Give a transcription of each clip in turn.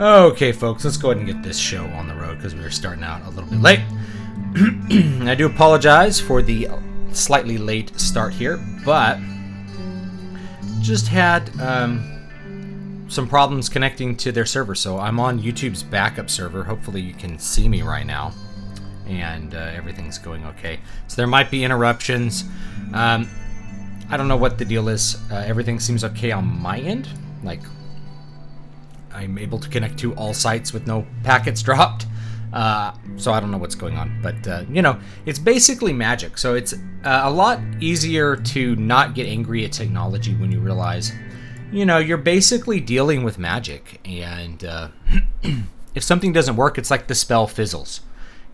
Okay, folks, let's go ahead and get this show on the road because we were starting out a little bit late. I do apologize for the slightly late start here, but just had some problems connecting to their server. So I'm on YouTube's backup server. Hopefully you can see me right now, and everything's going okay. So there might be interruptions. I don't know what the deal is. Everything seems okay on my end. Like, I'm able to connect to all sites with no packets dropped. So I don't know what's going on. But, it's basically magic. So it's a lot easier to not get angry at technology when you realize, you're basically dealing with magic. And if something doesn't work, it's like the spell fizzles.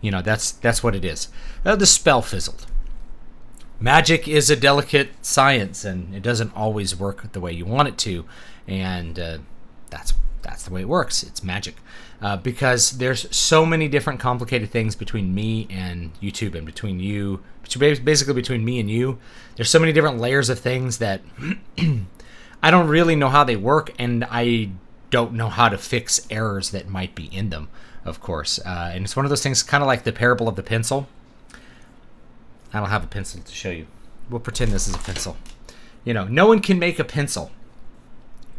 That's what it is. The spell fizzled. Magic is a delicate science, and it doesn't always work the way you want it to. And that's the way it works. It's magic. Because there's so many different complicated things between me and YouTube, and between you, basically between me and you. There's so many different layers of things that I don't really know how they work, and I don't know how to fix errors that might be in them, of course. And it's one of those things, kind of like the parable of the pencil. I don't have a pencil to show you. We'll pretend this is a pencil. No one can make a pencil.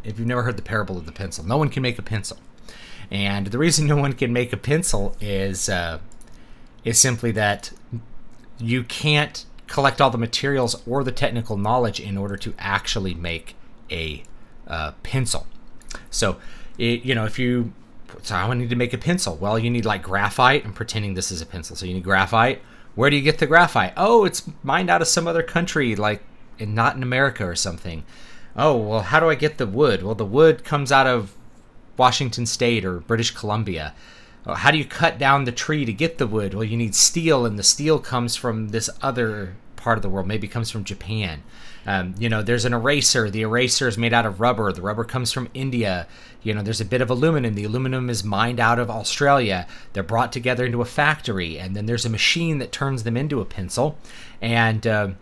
If you've never heard the parable of the pencil, no one can make a pencil. And the reason no one can make a pencil is simply that you can't collect all the materials or the technical knowledge in order to actually make a pencil. So, so I need to make a pencil. Well, you need like graphite. I'm pretending this is a pencil. So you need graphite. Where do you get the graphite? Oh, it's mined out of some other country, like not in America or something. Oh, well, how do I get the wood? Well, the wood comes out of Washington State or British Columbia. Oh, how do you cut down the tree to get the wood? Well, you need steel, and the steel comes from this other part of the world. Maybe it comes from Japan. There's an eraser. The eraser is made out of rubber. The rubber comes from India. There's a bit of aluminum. The aluminum is mined out of Australia. They're brought together into a factory, and then there's a machine that turns them into a pencil. And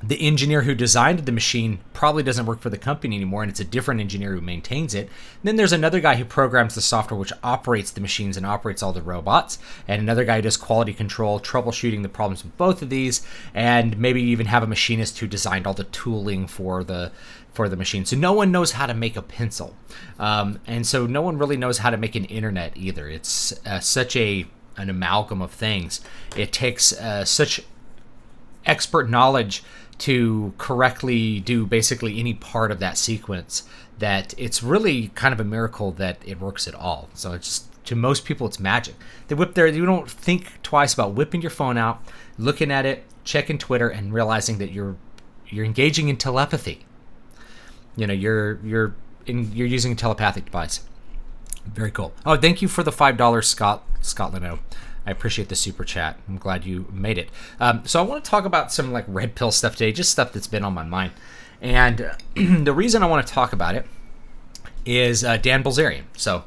the engineer who designed the machine probably doesn't work for the company anymore, and it's a different engineer who maintains it. And then there's another guy who programs the software which operates the machines and operates all the robots, and another guy who does quality control, troubleshooting the problems with both of these, and maybe even have a machinist who designed all the tooling for the machine. So no one knows how to make a pencil, and so no one really knows how to make an internet either. It's such an amalgam of things. It takes such expert knowledge to correctly do basically any part of that sequence that it's really kind of a miracle that it works at all. So it's just, to most people, it's magic. You don't think twice about whipping your phone out, looking at it, checking Twitter, and realizing that you're engaging in telepathy. You're using a telepathic device. Very cool. Oh, thank you for the $5, Scotland. I appreciate the super chat. I'm glad you made it. So I want to talk about some like red pill stuff today, just stuff that's been on my mind. And the reason I want to talk about it is Dan Bilzerian. So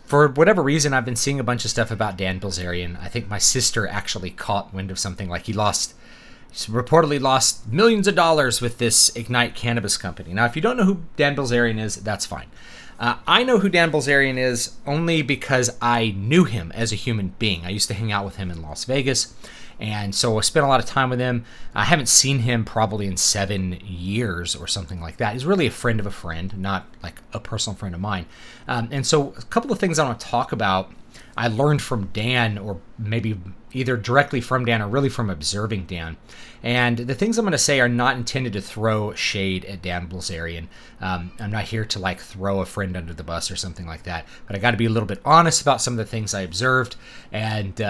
for whatever reason, I've been seeing a bunch of stuff about Dan Bilzerian. I think my sister actually caught wind of something, like he reportedly lost millions of dollars with this Ignite cannabis company. Now, if you don't know who Dan Bilzerian is, that's fine. I know who Dan Bilzerian is only because I knew him as a human being. I used to hang out with him in Las Vegas, and so I spent a lot of time with him. I haven't seen him probably in 7 years or something like that. He's really a friend of a friend, not like a personal friend of mine. And so a couple of things I want to talk about I learned from Dan, or maybe either directly from Dan or really from observing Dan. And the things I'm going to say are not intended to throw shade at Dan Bilzerian. I'm not here to like throw a friend under the bus or something like that. But I got to be a little bit honest about some of the things I observed. And,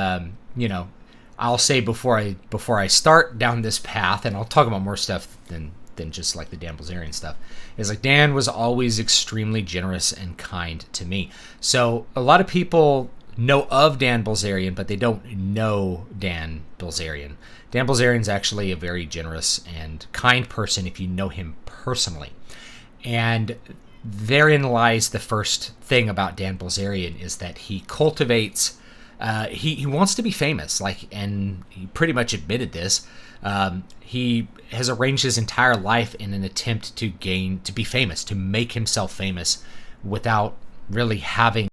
I'll say before I start down this path, and I'll talk about more stuff than just like the Dan Bilzerian stuff, is like Dan was always extremely generous and kind to me. So a lot of people know of Dan Bilzerian, but they don't know Dan Bilzerian. Dan Bilzerian's actually a very generous and kind person if you know him personally. And therein lies the first thing about Dan Bilzerian, is that he cultivates he wants to be famous, and he pretty much admitted this. He has arranged his entire life in an attempt to be famous, to make himself famous without really having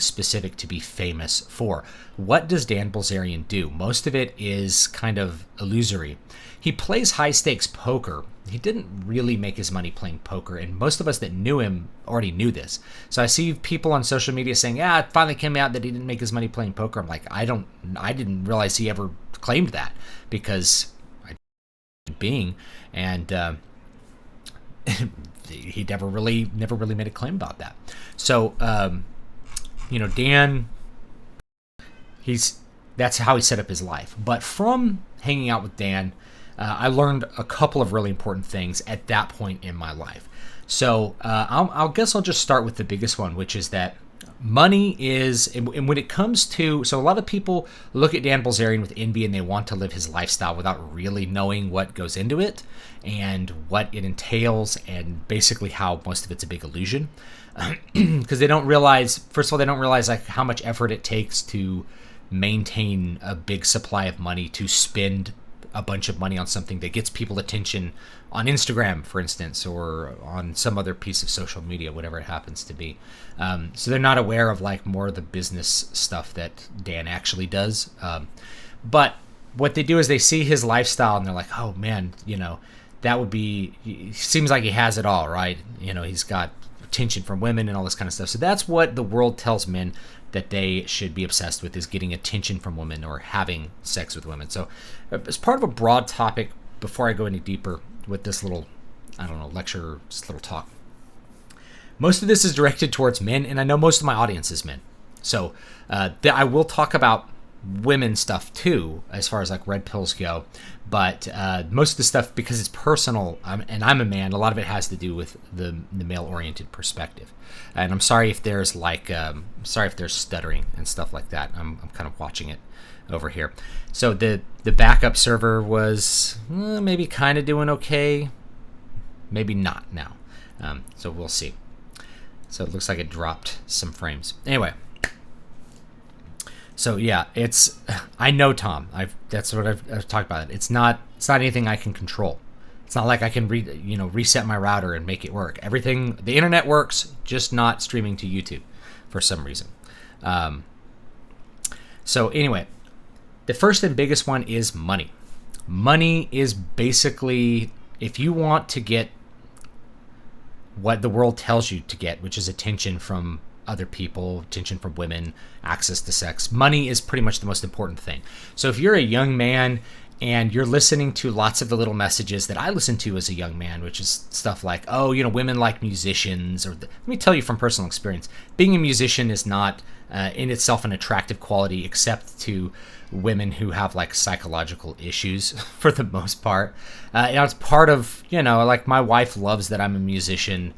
specific to be famous for. What does Dan Bilzerian do? Most of it is kind of illusory. He plays high stakes poker. He didn't really make his money playing poker, and most of us that knew him already knew this. So I see people on social media saying, "Yeah, it finally came out that he didn't make his money playing poker." I'm like, I didn't realize he ever claimed that, because being and he never really made a claim about that. So Dan, that's how he set up his life. But from hanging out with Dan, I learned a couple of really important things at that point in my life. So I'll just start with the biggest one, which is that money is, and when it comes to, so a lot of people look at Dan Bilzerian with envy and they want to live his lifestyle without really knowing what goes into it and what it entails, and basically how most of it's a big illusion. Because they don't realize, first of all, like how much effort it takes to maintain a big supply of money, to spend a bunch of money on something that gets people attention on Instagram, for instance, or on some other piece of social media, whatever it happens to be. So they're not aware of like more of the business stuff that Dan actually does. But what they do is they see his lifestyle and they're like, oh man, that would be, seems like he has it all, right? He's got attention from women and all this kind of stuff. So that's what the world tells men that they should be obsessed with, is getting attention from women or having sex with women. So as part of a broad topic, before I go any deeper with this little, lecture, this little talk, most of this is directed towards men, and I know most of my audience is men. So I will talk about women stuff too, as far as like red pills go, but most of the stuff, because it's personal, and I'm a man, a lot of it has to do with the male-oriented perspective. And I'm sorry if there's stuttering and stuff like that. I'm kind of watching it over here. So the backup server was maybe kind of doing okay, maybe not now. So we'll see. So it looks like it dropped some frames. Anyway. So yeah, I know Tom. That's what I've talked about. It's not anything I can control. It's not like I can reset my router and make it work. Everything, the internet works, just not streaming to YouTube for some reason. So anyway, the first and biggest one is money. Money is basically, if you want to get what the world tells you to get, which is attention from other people, attention from women, access to sex, money is pretty much the most important thing. So if you're a young man and you're listening to lots of the little messages that I listened to as a young man, which is stuff like, women like musicians, or let me tell you from personal experience, being a musician is not in itself an attractive quality, except to women who have like psychological issues for the most part. It's part of, like my wife loves that I'm a musician.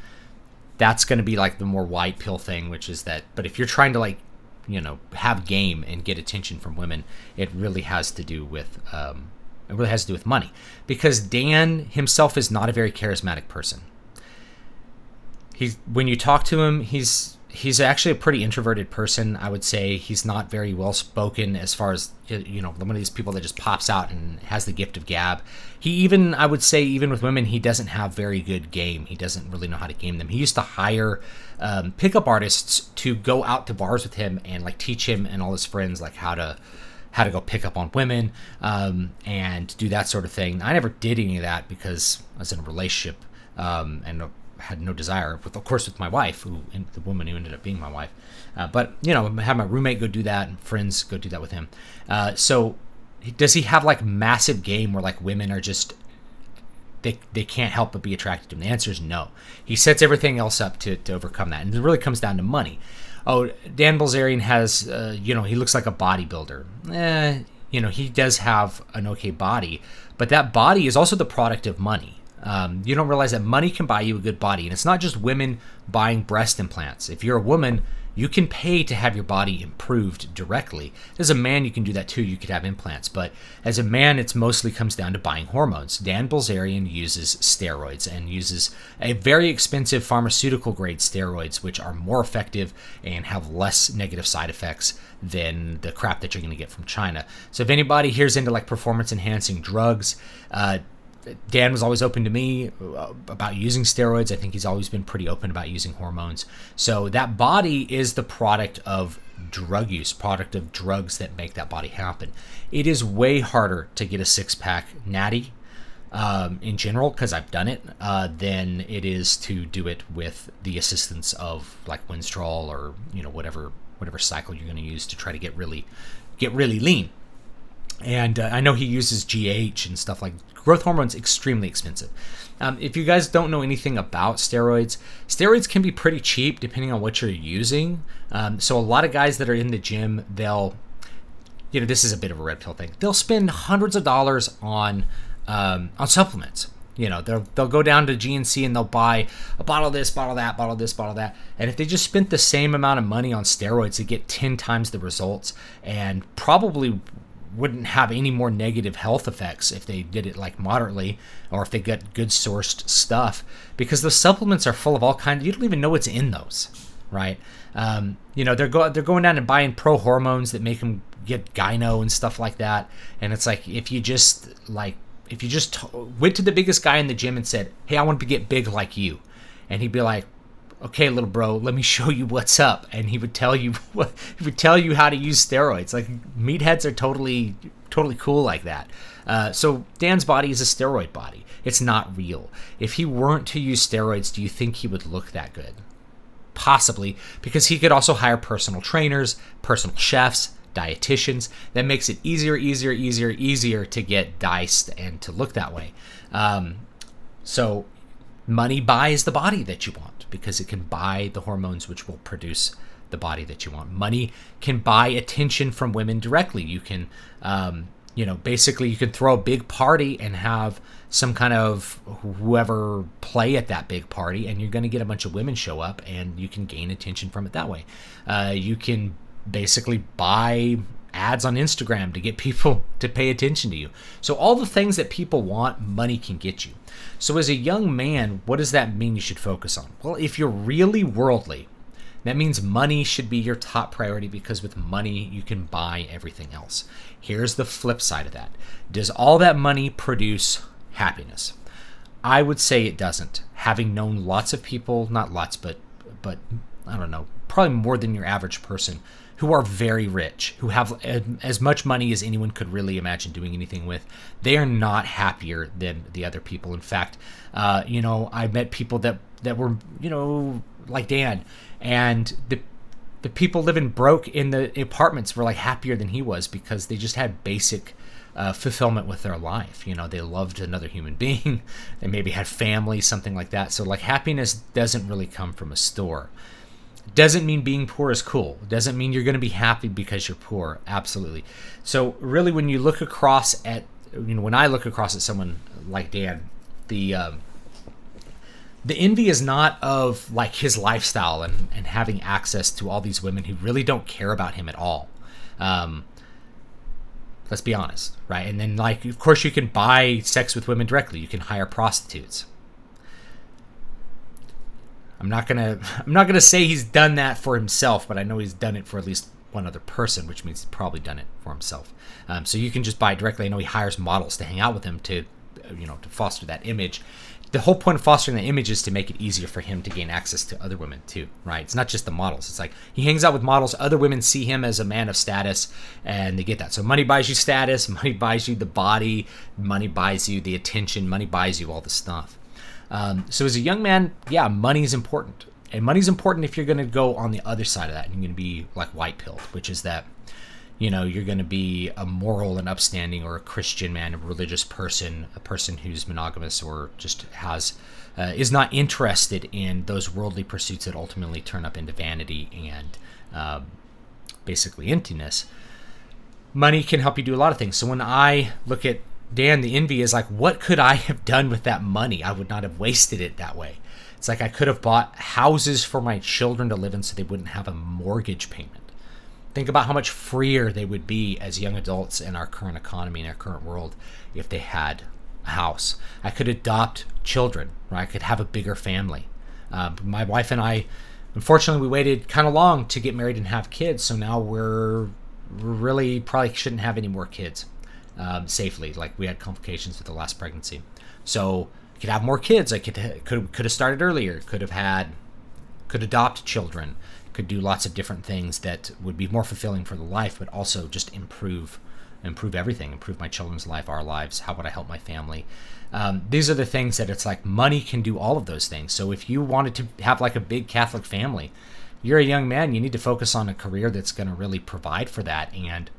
That's going to be like the more white pill thing, which is that, but if you're trying to like, have game and get attention from women, it really has to do with money, because Dan himself is not a very charismatic person. When you talk to him, he's actually a pretty introverted person. I would say he's not very well spoken, as far as, one of these people that just pops out and has the gift of gab. I would say even with women, he doesn't have very good game. He doesn't really know how to game them. He used to hire pickup artists to go out to bars with him and like teach him and all his friends like how to go pick up on women and do that sort of thing. I never did any of that because I was in a relationship and had no desire, with my wife, the woman who ended up being my wife. But have my roommate go do that and friends go do that with him. So does he have like massive game where like women are just, they can't help but be attracted to him? The answer is no. He sets everything else up to overcome that, and it really comes down to money. Oh, Dan Bilzerian has, he looks like a bodybuilder. He does have an okay body, but that body is also the product of money. You don't realize that money can buy you a good body, and it's not just women buying breast implants. If you're a woman, you can pay to have your body improved directly. As a man, you can do that too. You could have implants, but as a man, it mostly comes down to buying hormones. Dan Bilzerian uses steroids, and uses a very expensive pharmaceutical grade steroids, which are more effective and have less negative side effects than the crap that you're going to get from China. So if anybody here's into like performance enhancing drugs, Dan was always open to me about using steroids. I think he's always been pretty open about using hormones. So that body is the product of drug use, product of drugs that make that body happen. It is way harder to get a six-pack natty in general, because I've done it, than it is to do it with the assistance of like Winstrol or whatever cycle you're going to use to try to get really lean. And I know he uses GH and stuff like growth hormone's extremely expensive. If you guys don't know anything about steroids can be pretty cheap depending on what you're using. So a lot of guys that are in the gym, they'll, this is a bit of a red pill thing. They'll spend hundreds of dollars on supplements. They'll go down to GNC and they'll buy a bottle of this, bottle of that, bottle of this, bottle of that. And if they just spent the same amount of money on steroids, they get 10 times the results and probably wouldn't have any more negative health effects if they did it like moderately, or if they got good sourced stuff, because the supplements are full of all kinds. You don't even know what's in those, right? They're going down and buying pro hormones that make them get gyno and stuff like that. And it's like, if you just went to the biggest guy in the gym and said, "Hey, I want to get big like you," and he'd be like, "Okay, little bro, let me show you what's up," and he would tell you how to use steroids. Like, meatheads are totally cool like that. So Dan's body is a steroid body. It's not real. If he weren't to use steroids, do you think he would look that good? Possibly, because he could also hire personal trainers, personal chefs, dietitians. That makes it easier to get diced and to look that way. So money buys the body that you want, because it can buy the hormones which will produce the body that you want. Money can buy attention from women directly. You can, basically you can throw a big party and have some kind of whoever play at that big party, and you're going to get a bunch of women show up, and you can gain attention from it that way. You can basically buy ads on Instagram to get people to pay attention to you. So all the things that people want, money can get you. So as a young man, what does that mean you should focus on? Well, if you're really worldly, that means money should be your top priority, because with money, you can buy everything else. Here's the flip side of that. Does all that money produce happiness? I would say it doesn't. Having known lots of people, not lots, but I don't know, probably more than your average person, who are very rich, who have as much money as anyone could really imagine doing anything with, they are not happier than the other people. In fact, I met people that were, like Dan, and the people living broke in the apartments were like happier than he was, because they just had basic fulfillment with their life. They loved another human being. They maybe had family, something like that. So like, happiness doesn't really come from a store. Doesn't mean being poor is cool. Doesn't mean you're going to be happy because you're poor. Absolutely. So really, when you look across at, when I look across at someone like Dan, the envy is not of like his lifestyle and having access to all these women who really don't care about him at all. Let's be honest, right? And then, like, of course, you can buy sex with women directly. You can hire prostitutes. I'm not gonna say he's done that for himself, but I know he's done it for at least one other person, which means he's probably done it for himself. So you can just buy directly. I know he hires models to hang out with him to foster that image. The whole point of fostering that image is to make it easier for him to gain access to other women too, right? It's not just the models. It's like he hangs out with models. Other women see him as a man of status, and they get that. So money buys you status. Money buys you the body. Money buys you the attention. Money buys you all the stuff. So as a young man, yeah, money is important. And money's important if you're going to go on the other side of that, and you're going to be like white pilled, which is that, you're going to be a moral and upstanding, or a Christian man, a religious person, a person who's monogamous, or just is not interested in those worldly pursuits that ultimately turn up into vanity and basically emptiness. Money can help you do a lot of things. So when I look at Dan, the envy is like, what could I have done with that money? I would not have wasted it that way. It's like I could have bought houses for my children to live in so they wouldn't have a mortgage payment. Think about how much freer they would be as young adults in our current economy, in our current world, if they had a house. I could adopt children, right? I could have a bigger family. My wife and I, unfortunately, we waited kind of long to get married and have kids, so now we're really probably shouldn't have any more kids. Safely. Like, we had complications with the last pregnancy. So I could have more kids. I could have started earlier. Could adopt children. Could do lots of different things that would be more fulfilling for the life, but also just improve everything, improve my children's life, our lives. How would I help my family? These are the things that it's like money can do all of those things. So if you wanted to have like a big Catholic family, you're a young man, you need to focus on a career that's going to really provide for that. And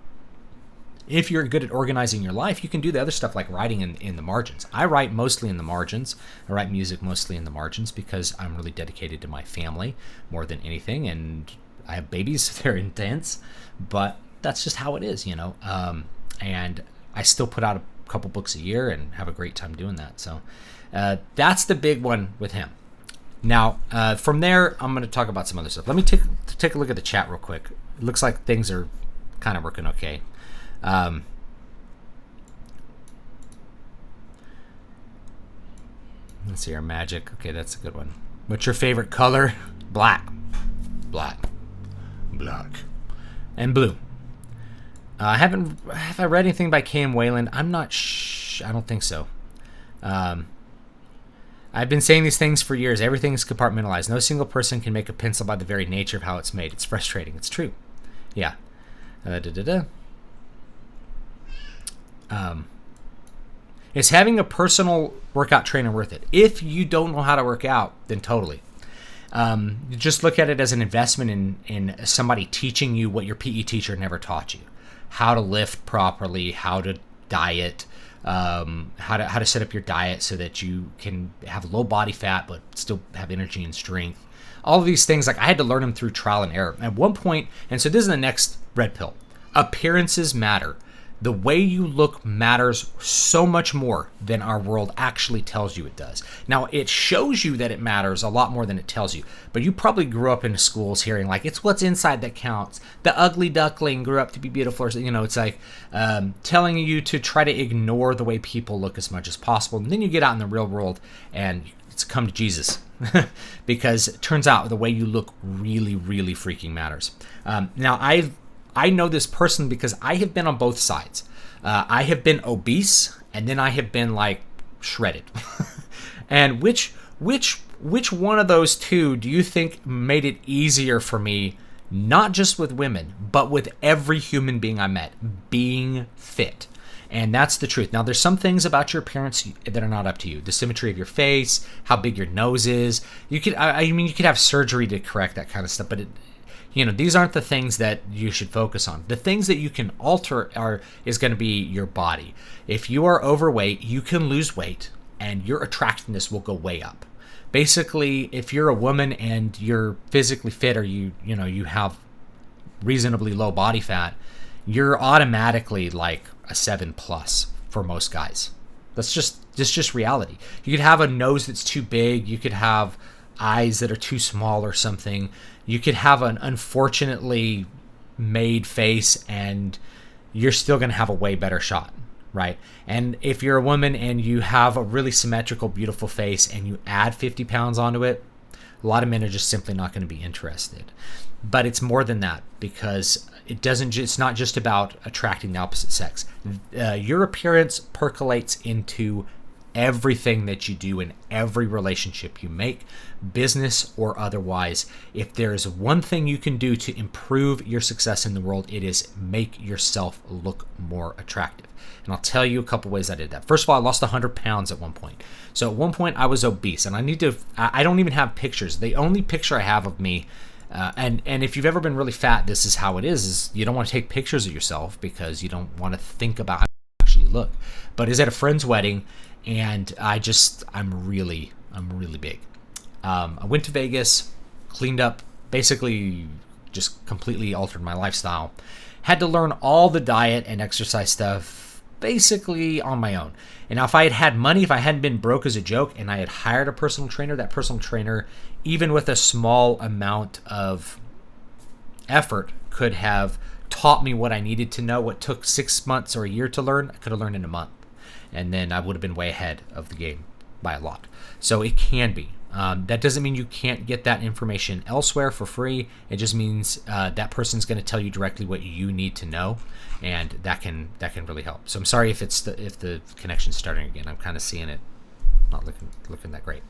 if you're good at organizing your life, you can do the other stuff like writing in the margins. I write mostly in the margins. I write music mostly in the margins because I'm really dedicated to my family more than anything. And I have babies, they're intense, but that's just how it is, and I still put out a couple books a year and have a great time doing that. So that's the big one with him. Now, from there, I'm going to talk about some other stuff. Let me take a look at the chat real quick. It looks like things are kind of working okay. Let's see, our magic. Okay, that's a good one. What's your favorite color? Black, and blue. Have I read anything by K.M. Wayland? I'm not I don't think so. I've been saying these things for years. Everything is compartmentalized. No single person can make a pencil by the very nature of how it's made. It's frustrating. It's true. Yeah. Is having a personal workout trainer worth it? If you don't know how to work out, then totally. Just look at it as an investment in somebody teaching you what your PE teacher never taught you. How to lift properly, how to diet, how to set up your diet so that you can have low body fat but still have energy and strength. All of these things, like I had to learn them through trial and error. At one point, and so this is the next red pill, appearances matter. The way you look matters so much more than our world actually tells you it does. Now, it shows you that it matters a lot more than it tells you. But you probably grew up in schools hearing like, it's what's inside that counts. The ugly duckling grew up to be beautiful. Or, it's like telling you to try to ignore the way people look as much as possible. And then you get out in the real world and it's come to Jesus. Because it turns out the way you look really, really freaking matters. Now, I know this person because I have been on both sides. I have been obese, and then I have been like shredded. And which one of those two do you think made it easier for me, not just with women, but with every human being I met, being fit? And that's the truth. Now, there's some things about your appearance that are not up to you. The symmetry of your face, how big your nose is. You could have surgery to correct that kind of stuff, but these aren't the things that you should focus on. The things that you can alter is going to be your body. If you are overweight, you can lose weight and your attractiveness will go way up. Basically, if you're a woman and you're physically fit or you have reasonably low body fat, you're automatically like a 7+ for most guys. That's just reality. You could have a nose that's too big, you could have eyes that are too small or something. You could have an unfortunately made face and you're still going to have a way better shot, right? And if you're a woman and you have a really symmetrical, beautiful face and you add 50 pounds onto it, a lot of men are just simply not going to be interested. But it's more than that because it's not just about attracting the opposite sex. Your appearance percolates into everything that you do in every relationship you make, business or otherwise. If there's one thing you can do to improve your success in the world, it is make yourself look more attractive. And I'll tell you a couple ways I did that. First of all, I lost 100 pounds at one point. So at one point I was obese, and I don't even have pictures. The only picture I have of me, and if you've ever been really fat, this is how it is you don't want to take pictures of yourself because you don't want to think about how you actually look. But it's at a friend's wedding, and I'm really big. I went to Vegas, cleaned up, basically just completely altered my lifestyle. Had to learn all the diet and exercise stuff basically on my own. And now if I had had money, if I hadn't been broke as a joke and I had hired a personal trainer, that personal trainer, even with a small amount of effort, could have taught me what I needed to know. What took 6 months or a year to learn, I could have learned in a month. And then I would have been way ahead of the game by a lot. So it can be. That doesn't mean you can't get that information elsewhere for free. It just means that person's going to tell you directly what you need to know, and that can really help. So I'm sorry if the connection's starting again. I'm kind of seeing it not looking that great.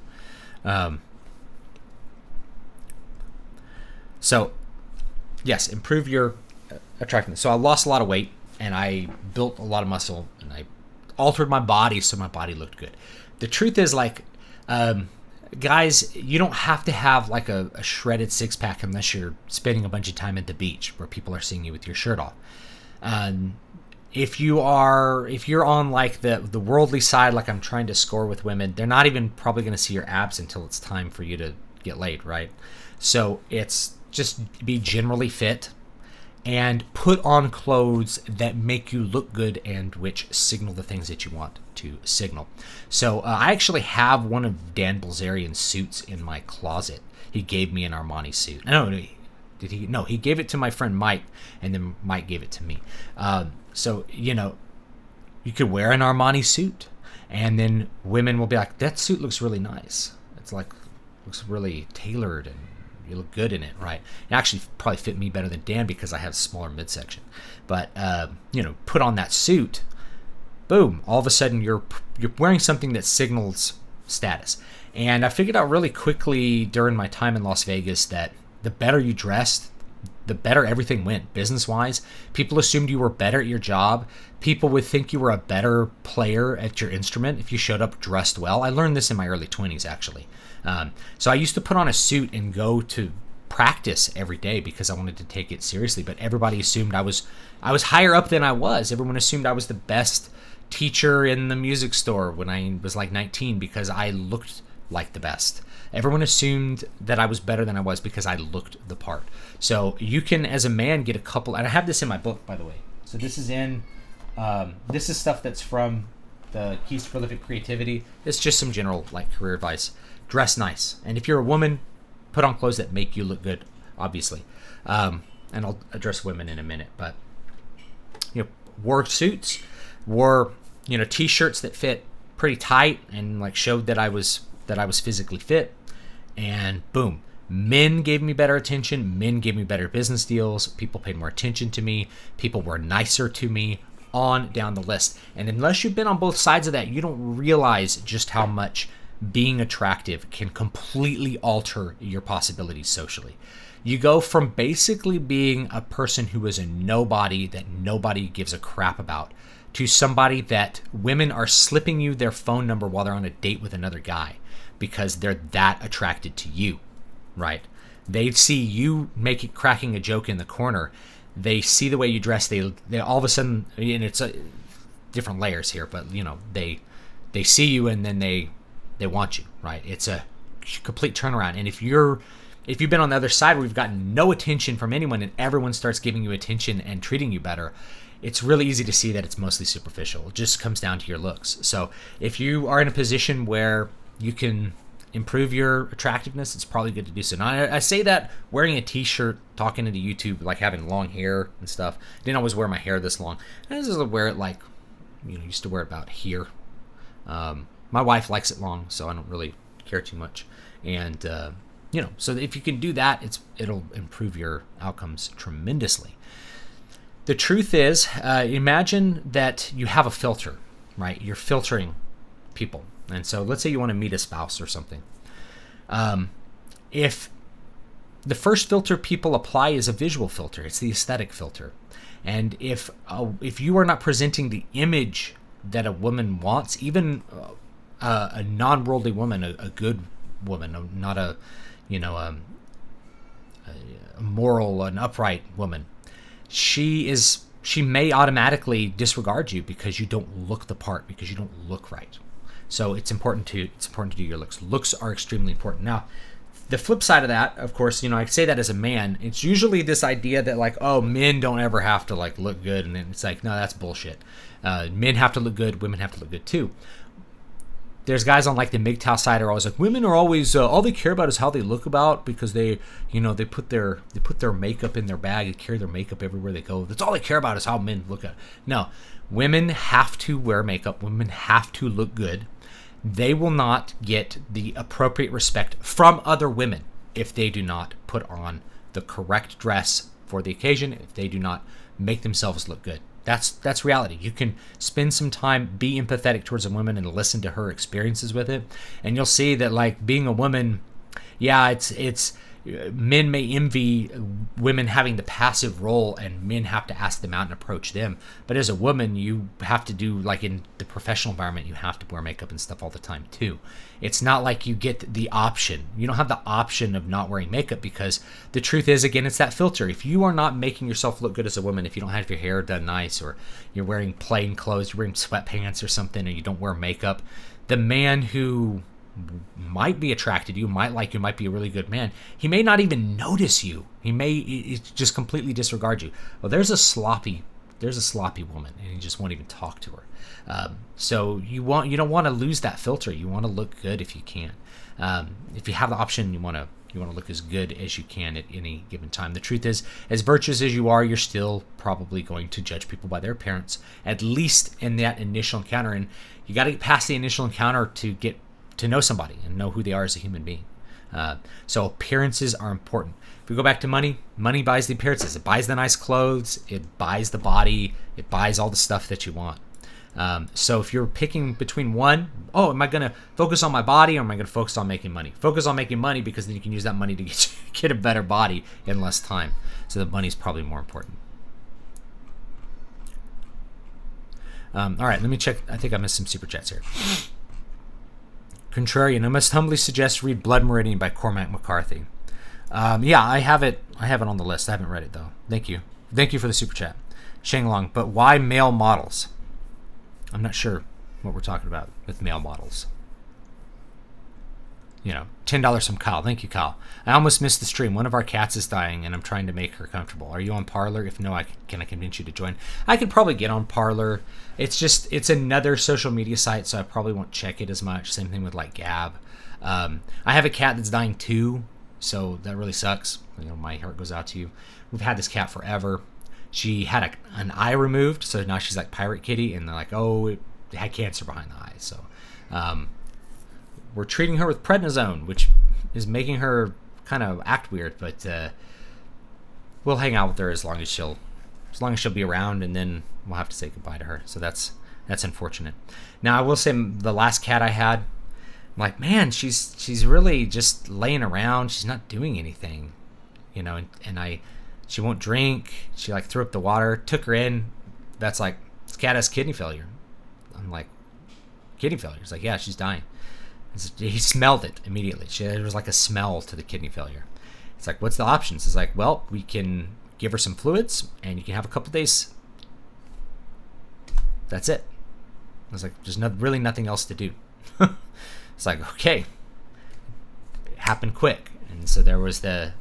So yes, improve your attractiveness. So I lost a lot of weight, and I built a lot of muscle, and I altered my body so my body looked good. The truth is, like, guys, you don't have to have like a shredded six-pack unless you're spending a bunch of time at the beach where people are seeing you with your shirt off. If you're on like the worldly side, like I'm trying to score with women, they're not even probably going to see your abs until it's time for you to get laid, right? So it's just be generally fit and put on clothes that make you look good and which signal the things that you want to signal. So I actually have one of Dan Bilzerian's suits in my closet. He gave me an Armani suit. No, did he? No, he gave it to my friend Mike, and then Mike gave it to me. So, you know, you could wear an Armani suit, and then women will be like, that suit looks really nice. It's like, looks really tailored, and you look good in it, right? It actually probably fit me better than Dan because I have smaller midsection. But, you know, put on that suit, boom, all of a sudden you're wearing something that signals status. And I figured out really quickly during my time in Las Vegas that the better you dressed, the better everything went business-wise. People assumed you were better at your job. People would think you were a better player at your instrument if you showed up dressed well. I learned this in my early 20s, actually. So I used to put on a suit and go to practice every day because I wanted to take it seriously. But everybody assumed I was higher up than I was. Everyone assumed I was the best teacher in the music store when I was like 19 because I looked like the best. Everyone assumed that I was better than I was because I looked the part. So you can, as a man, get a couple, and I have this in my book, by the way. So this is this is stuff that's from the Keys to Prolific Creativity. It's just some general like career advice. Dress nice, and if you're a woman, put on clothes that make you look good, obviously. And I'll address women in a minute, but you know, wore suits, wore t-shirts that fit pretty tight and like showed that I was physically fit, and boom, men gave me better attention, men gave me better business deals, people paid more attention to me, people were nicer to me, on down the list. And unless you've been on both sides of that, you don't realize just how much being attractive can completely alter your possibilities socially. You go from basically being a person who is a nobody that nobody gives a crap about to somebody that women are slipping you their phone number while they're on a date with another guy because they're that attracted to you, right? They see you cracking a joke in the corner. They see the way you dress. They all of a sudden, and it's different layers here, but they see you and then they want you, right? It's a complete turnaround. And if you've been on the other side where you've gotten no attention from anyone and everyone starts giving you attention and treating you better, it's really easy to see that it's mostly superficial. It just comes down to your looks. So if you are in a position where you can improve your attractiveness, it's probably good to do so. Now, I say that wearing a t-shirt, talking into YouTube, like having long hair and stuff. I didn't always wear my hair this long. I just wear it like, used to wear it about here. My wife likes it long, so I don't really care too much. And, so if you can do that, it'll improve your outcomes tremendously. The truth is, imagine that you have a filter, right? You're filtering people. And so let's say you want to meet a spouse or something. If the first filter people apply is a visual filter, it's the aesthetic filter. And if you are not presenting the image that a woman wants, even a non-worldly woman, a good woman, not a moral, an upright woman, she may automatically disregard you because you don't look the part, because you don't look right. So it's important to do your looks. Looks are extremely important. Now, the flip side of that, of course, I say that as a man, it's usually this idea that like, oh, men don't ever have to like look good, and it's like, no, that's bullshit. Men have to look good, women have to look good too. There's guys on like the MGTOW side are always like, women are always all they care about is how they look about because they put their makeup in their bag and carry their makeup everywhere they go. That's all they care about is how men look at it. No, women have to wear makeup. Women have to look good. They will not get the appropriate respect from other women if they do not put on the correct dress for the occasion, if they do not make themselves look good. That's reality. You can spend some time, be empathetic towards a woman and listen to her experiences with it, and you'll see that like being a woman, yeah, it's men may envy women having the passive role, and men have to ask them out and approach them. But as a woman, you have to do, like in the professional environment, you have to wear makeup and stuff all the time too. It's not like you get the option. You don't have the option of not wearing makeup, because the truth is, again, it's that filter. If you are not making yourself look good as a woman, if you don't have your hair done nice, or you're wearing plain clothes, you're wearing sweatpants or something, and you don't wear makeup, the man who might be attracted to you, might like you, might be a really good man, he may not even notice you. He may just completely disregard you. Well, there's a sloppy woman, and he just won't even talk to her. So you don't want to lose that filter. You want to look good if you can. If you have the option, you want to look as good as you can at any given time. The truth is, as virtuous as you are, you're still probably going to judge people by their appearance, at least in that initial encounter. And you got to get past the initial encounter to get to know somebody and know who they are as a human being. So appearances are important. If we go back to money, money buys the appearances. It buys the nice clothes. It buys the body. It buys all the stuff that you want. So if you're picking between one, am I going to focus on my body, or am I going to focus on making money? Focus on making money, because then you can use that money to get a better body in less time. So the money's probably more important. All right, let me check. I think I missed some super chats here. Contrarian, I must humbly suggest read Blood Meridian by Cormac McCarthy. Yeah, I have it on the list. I haven't read it though. Thank you for the super chat, Shenglong. But why male models? I'm not sure what we're talking about with male models. $10 from Kyle. Thank you, Kyle. I almost missed the stream. One of our cats is dying, and I'm trying to make her comfortable. Are you on Parler? If no, can I convince you to join? I could probably get on Parler. It's another social media site, so I probably won't check it as much. Same thing with like Gab. I have a cat that's dying too, so that really sucks. My heart goes out to you. We've had this cat forever. She had an eye removed, so now she's like Pirate Kitty, and they're like, it had cancer behind the eye. So we're treating her with prednisone, which is making her kind of act weird, but we'll hang out with her as long as she'll be around, and then we'll have to say goodbye to her. So that's unfortunate. Now I will say, the last cat I had, I'm like, man, she's really just laying around. She's not doing anything, and she won't drink. She like threw up the water, took her in. That's like, this cat has kidney failure. I'm like, kidney failure? He's like, yeah, she's dying. He smelled it immediately. There was like a smell to the kidney failure. It's like, what's the options? It's like, well, we can give her some fluids, and you can have a couple days. That's it. I was like, there's really nothing else to do. It's like, okay. It happened quick. And so there was the,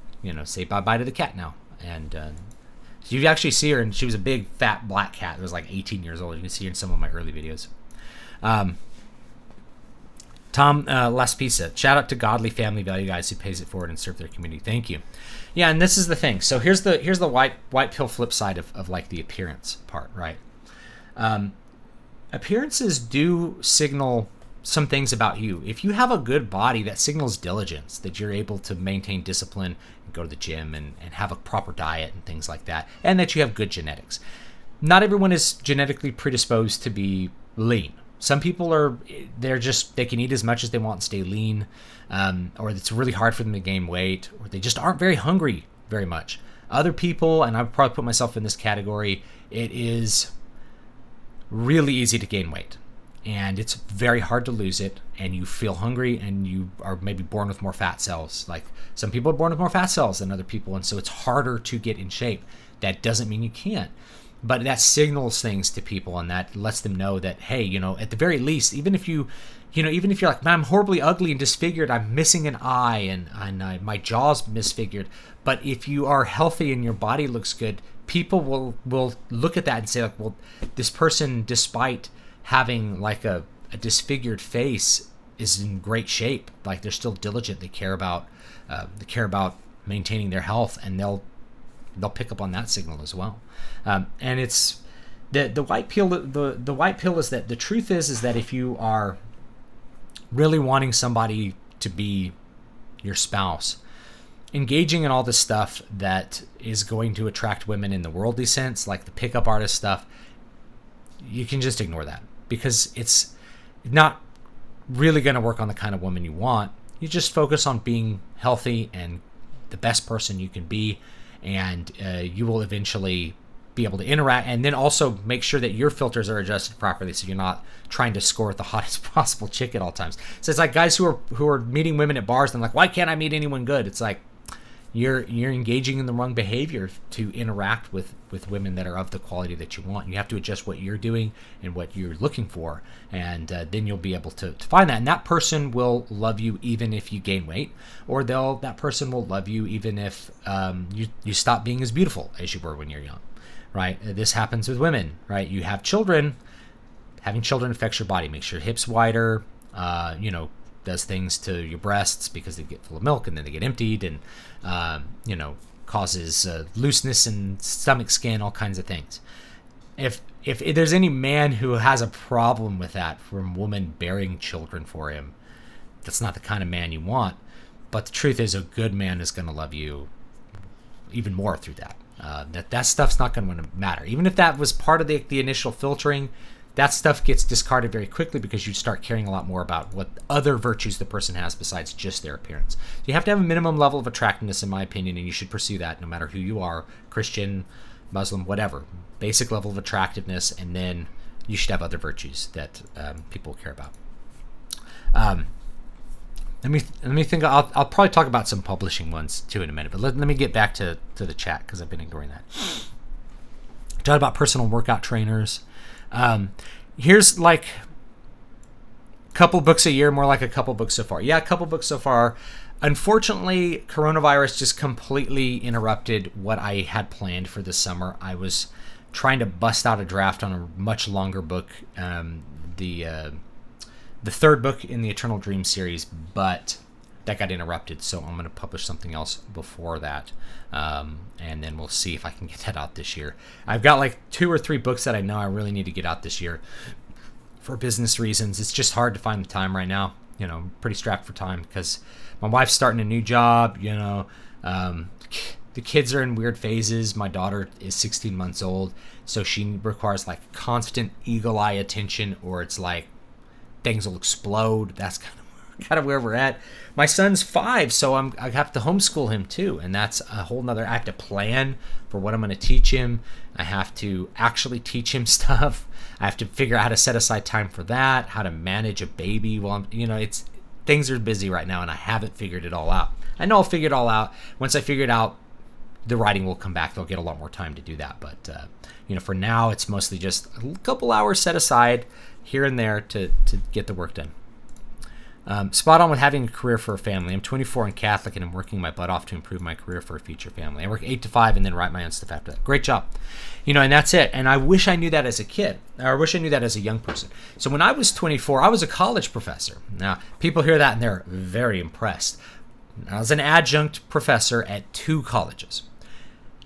say bye-bye to the cat now. And so you actually see her, and she was a big, fat, black cat. It was like 18 years old. You can see her in some of my early videos. Tom Laspisa, shout out to godly family value guys who pays it forward and serve their community. Thank you. Yeah, and this is the thing. So here's the white pill flip side of like the appearance part, right? Appearances do signal some things about you. If you have a good body, that signals diligence, that you're able to maintain discipline and go to the gym and have a proper diet and things like that, and that you have good genetics. Not everyone is genetically predisposed to be lean. Some people they can eat as much as they want and stay lean, or it's really hard for them to gain weight, or they just aren't very hungry very much. Other people, and I would probably put myself in this category, it is really easy to gain weight, and it's very hard to lose it, and you feel hungry, and you are maybe born with more fat cells. Like, some people are born with more fat cells than other people, and so it's harder to get in shape. That doesn't mean you can't. But that signals things to people, and that lets them know that, hey, at the very least, even if you're like, man, I'm horribly ugly and disfigured, I'm missing an eye, and my jaw's misfigured. But if you are healthy and your body looks good, people will look at that and say, like, well, this person, despite having like a disfigured face, is in great shape. Like, they're still diligent. They care about maintaining their health, and they'll pick up on that signal as well. And it's the white pill. The white pill is that the truth is that if you are really wanting somebody to be your spouse, engaging in all this stuff that is going to attract women in the worldly sense, like the pickup artist stuff, you can just ignore that, because it's not really going to work on the kind of woman you want. You just focus on being healthy and the best person you can be, and you will eventually be able to interact. And then also make sure that your filters are adjusted properly, so you're not trying to score with the hottest possible chick at all times. So it's like guys who are meeting women at bars and like, why can't I meet anyone good? It's like you're engaging in the wrong behavior to interact with women that are of the quality that you want. You have to adjust what you're doing and what you're looking for, and then you'll be able to find that. And that person will love you even if you gain weight, or that person will love you even if you stop being as beautiful as you were when you're young, right? This happens with women, right? You have children. Having children affects your body, makes your hips wider, does things to your breasts because they get full of milk and then they get emptied, and causes looseness in stomach skin, all kinds of things. If there's any man who has a problem with that from woman bearing children for him, that's not the kind of man you want. But the truth is, a good man is going to love you even more through that. That stuff's not going to matter. Even if that was part of the initial filtering, that stuff gets discarded very quickly because you start caring a lot more about what other virtues the person has besides just their appearance. So you have to have a minimum level of attractiveness, in my opinion, and you should pursue that no matter who you are, Christian, Muslim, whatever. Basic level of attractiveness, and then you should have other virtues that people care about. Let me think. I'll probably talk about some publishing ones too in a minute, but let me get back to the chat because I've been ignoring that. Talk about personal workout trainers. Here's like a couple books a year, more like a couple books so far. Yeah, a couple books so far. Unfortunately, coronavirus just completely interrupted what I had planned for this summer. I was trying to bust out a draft on a much longer book, the third book in the Eternal Dream series, but that got interrupted, so I'm going to publish something else before that, and then we'll see if I can get that out this year. I've got like 2 or 3 books that I know I really need to get out this year for business reasons. It's just hard to find the time right now. I'm pretty strapped for time because my wife's starting a new job. The kids are in weird phases. My daughter is 16 months old, so she requires like constant eagle eye attention, or it's like things will explode. That's kind of where we're at. My son's 5, so I have to homeschool him too, and that's a whole nother. I have to plan for what I'm going to teach him. I have to actually teach him stuff. I have to figure out how to set aside time for that, how to manage a baby while things are busy right now, and I haven't figured it all out. I know I'll figure it all out. Once I figure it out, the writing will come back. They'll get a lot more time to do that, but for now, it's mostly just a couple hours set aside here and there to get the work done. Spot on with having a career for a family. I'm 24 and Catholic, and I'm working my butt off to improve my career for a future family. I work 8 to 5 and then write my own stuff after that. Great job. And that's it. And I wish I knew that as a kid, or I wish I knew that as a young person. So when I was 24, I was a college professor. Now, people hear that and they're very impressed. I was an adjunct professor at 2 colleges.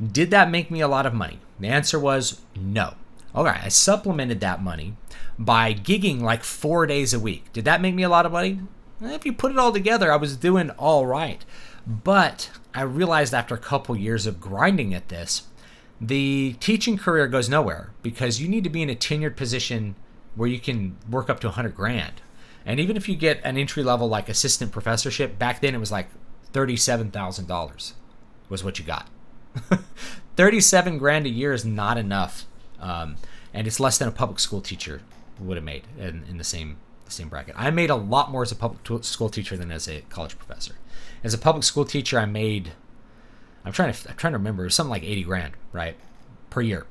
Did that make me a lot of money? The answer was no. All right, I supplemented that money by gigging like 4 days a week. Did that make me a lot of money? If you put it all together, I was doing all right. But I realized after a couple years of grinding at this, the teaching career goes nowhere because you need to be in a tenured position where you can work up to $100,000. And even if you get an entry level like assistant professorship, back then it was like $37,000 was what you got. $37,000 a year is not enough. And it's less than a public school teacher would have made in the same bracket. I made a lot more as a public school teacher than as a college professor. As a public school teacher, I made, I'm trying to remember, it was something like $80,000, right, per year.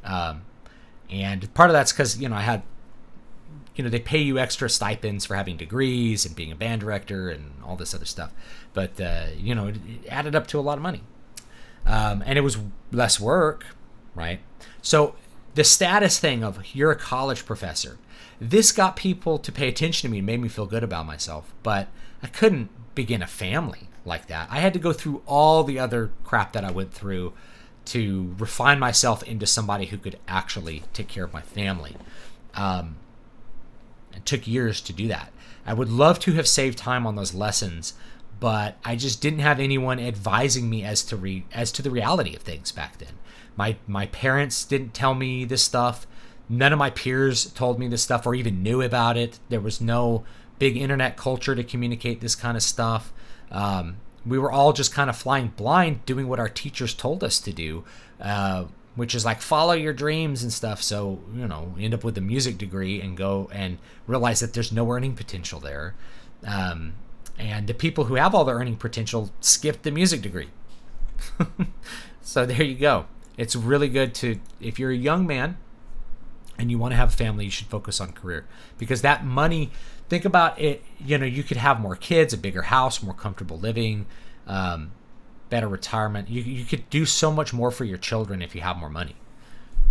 And part of that's because I had, they pay you extra stipends for having degrees and being a band director and all this other stuff. But it added up to a lot of money, and it was less work, right? So the status thing of you're a college professor, this got people to pay attention to me and made me feel good about myself. But I couldn't begin a family like that. I had to go through all the other crap that I went through to refine myself into somebody who could actually take care of my family. It took years to do that. I would love to have saved time on those lessons, but I just didn't have anyone advising me as to the reality of things back then. My parents didn't tell me this stuff. None of my peers told me this stuff or even knew about it. There was no big internet culture to communicate this kind of stuff. We were all just kind of flying blind, doing what our teachers told us to do, which is like follow your dreams and stuff. So, end up with a music degree and go and realize that there's no earning potential there. And the people who have all the earning potential skip the music degree. So there you go. It's really good if you're a young man and you want to have a family, you should focus on career, because that money, think about it, you could have more kids, a bigger house, more comfortable living, better retirement. You could do so much more for your children if you have more money.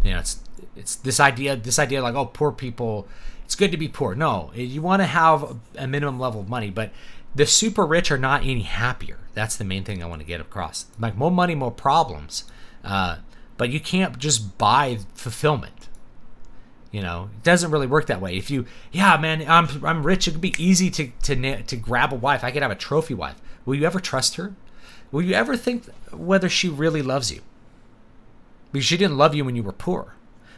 It's this idea like, oh, poor people, it's good to be poor. No, you want to have a minimum level of money, but the super rich are not any happier. That's the main thing I want to get across. Like, more money, more problems. But you can't just buy fulfillment. It doesn't really work that way. If I'm rich, it could be easy to grab a wife. I could have a trophy wife. Will you ever trust her? Will you ever think whether she really loves you? Because she didn't love you when you were poor.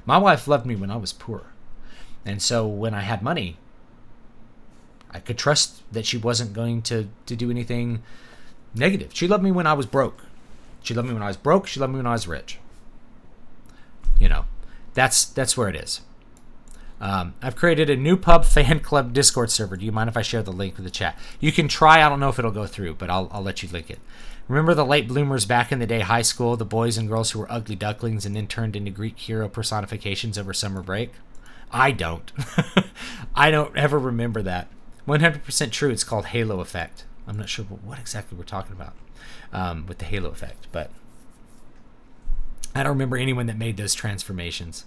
My wife loved me when I was poor. And so when I had money, I could trust that she wasn't going to do anything negative. She loved me when I was broke. She loved me when I was broke. She loved me when I was rich. That's where it is. I've created a NewPub fan club Discord server. Do you mind if I share the link with the chat? You can try. I don't know if it'll go through, but I'll let you link it. Remember the late bloomers back in the day, high school, the boys and girls who were ugly ducklings and then turned into Greek hero personifications over summer break? I don't. I don't ever remember that. 100% true. It's called halo effect. I'm not sure what exactly we're talking about with the halo effect, but I don't remember anyone that made those transformations.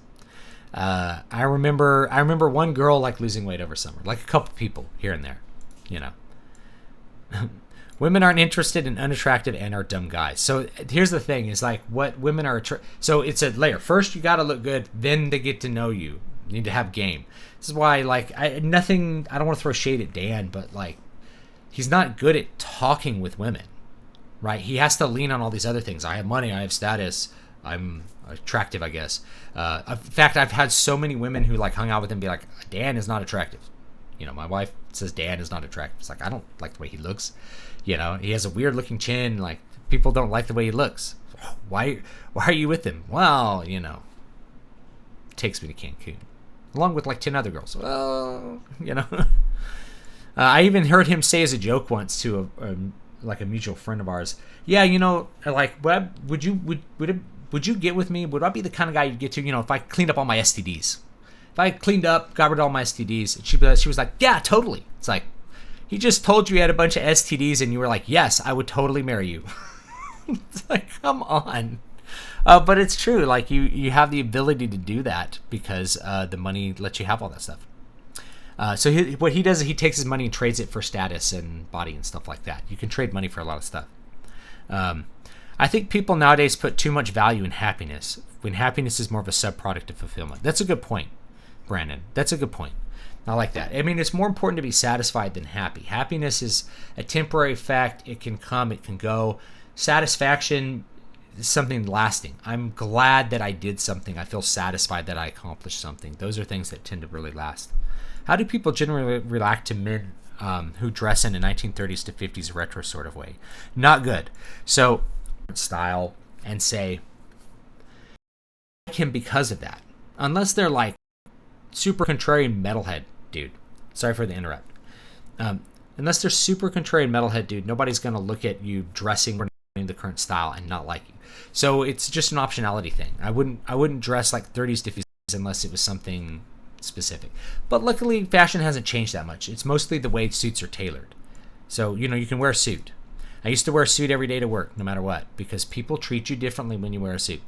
I remember one girl like losing weight over summer, like a couple people here and there, Women aren't interested in unattractive and are dumb guys. So here's the thing: is like what women are. So it's a layer. First, you got to look good. Then they get to know you. You need to have game. This is why, like, I don't want to throw shade at Dan, but like, he's not good at talking with women, right? He has to lean on all these other things. I have money. I have status. I'm attractive, I guess. In fact, I've had so many women who like hung out with him and be like, Dan is not attractive. My wife says Dan is not attractive. It's like, I don't like the way he looks. He has a weird looking chin. Like, people don't like the way he looks. Why are you with him? Well, takes me to Cancun, along with like 10 other girls. Well, I even heard him say as a joke once to a mutual friend of ours. Yeah, like, would you get with me? Would I be the kind of guy you'd get to? If I cleaned up all my STDs, if I cleaned up, got rid of all my STDs, and she was like, yeah, totally. It's like, he just told you had a bunch of STDs, and you were like, yes, I would totally marry you. It's like, come on. But it's true. Like, you have the ability to do that because the money lets you have all that stuff. So what he does is he takes his money and trades it for status and body and stuff like that. You can trade money for a lot of stuff. I think people nowadays put too much value in happiness when happiness is more of a subproduct of fulfillment. That's a good point, Brandon. That's a good point. I like that. I mean, it's more important to be satisfied than happy. Happiness is a temporary fact. It can come, it can go. Satisfaction is something lasting. I'm glad that I did something. I feel satisfied that I accomplished something. Those are things that tend to really last. How do people generally react to men who dress in a 1930s to 50s retro sort of way? Not good. So, style and say, I like him because of that. Unless they're like super contrarian metalhead dude. Sorry for the interrupt. Unless they're super contrarian metalhead dude, nobody's going to look at you dressing or the current style and not like you. So it's just an optionality thing. I wouldn't dress like 30s to 50s unless it was something specific. But luckily, fashion hasn't changed that much. It's mostly the way suits are tailored. So, you can wear a suit. I used to wear a suit every day to work, no matter what, because people treat you differently when you wear a suit.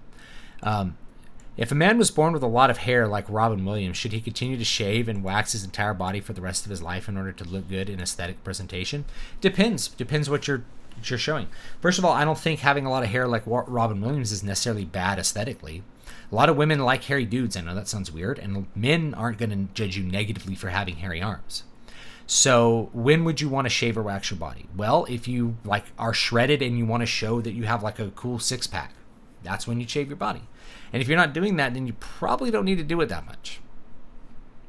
If a man was born with a lot of hair like Robin Williams, should he continue to shave and wax his entire body for the rest of his life in order to look good in aesthetic presentation? Depends what you're showing. First of all, I don't think having a lot of hair like Robin Williams is necessarily bad aesthetically. A lot of women like hairy dudes. I know that sounds weird, and men aren't going to judge you negatively for having hairy arms. So when would you want to shave or wax your body? Well, if you like are shredded and you want to show that you have like a cool six-pack, that's when you shave your body. And if you're not doing that, then you probably don't need to do it that much,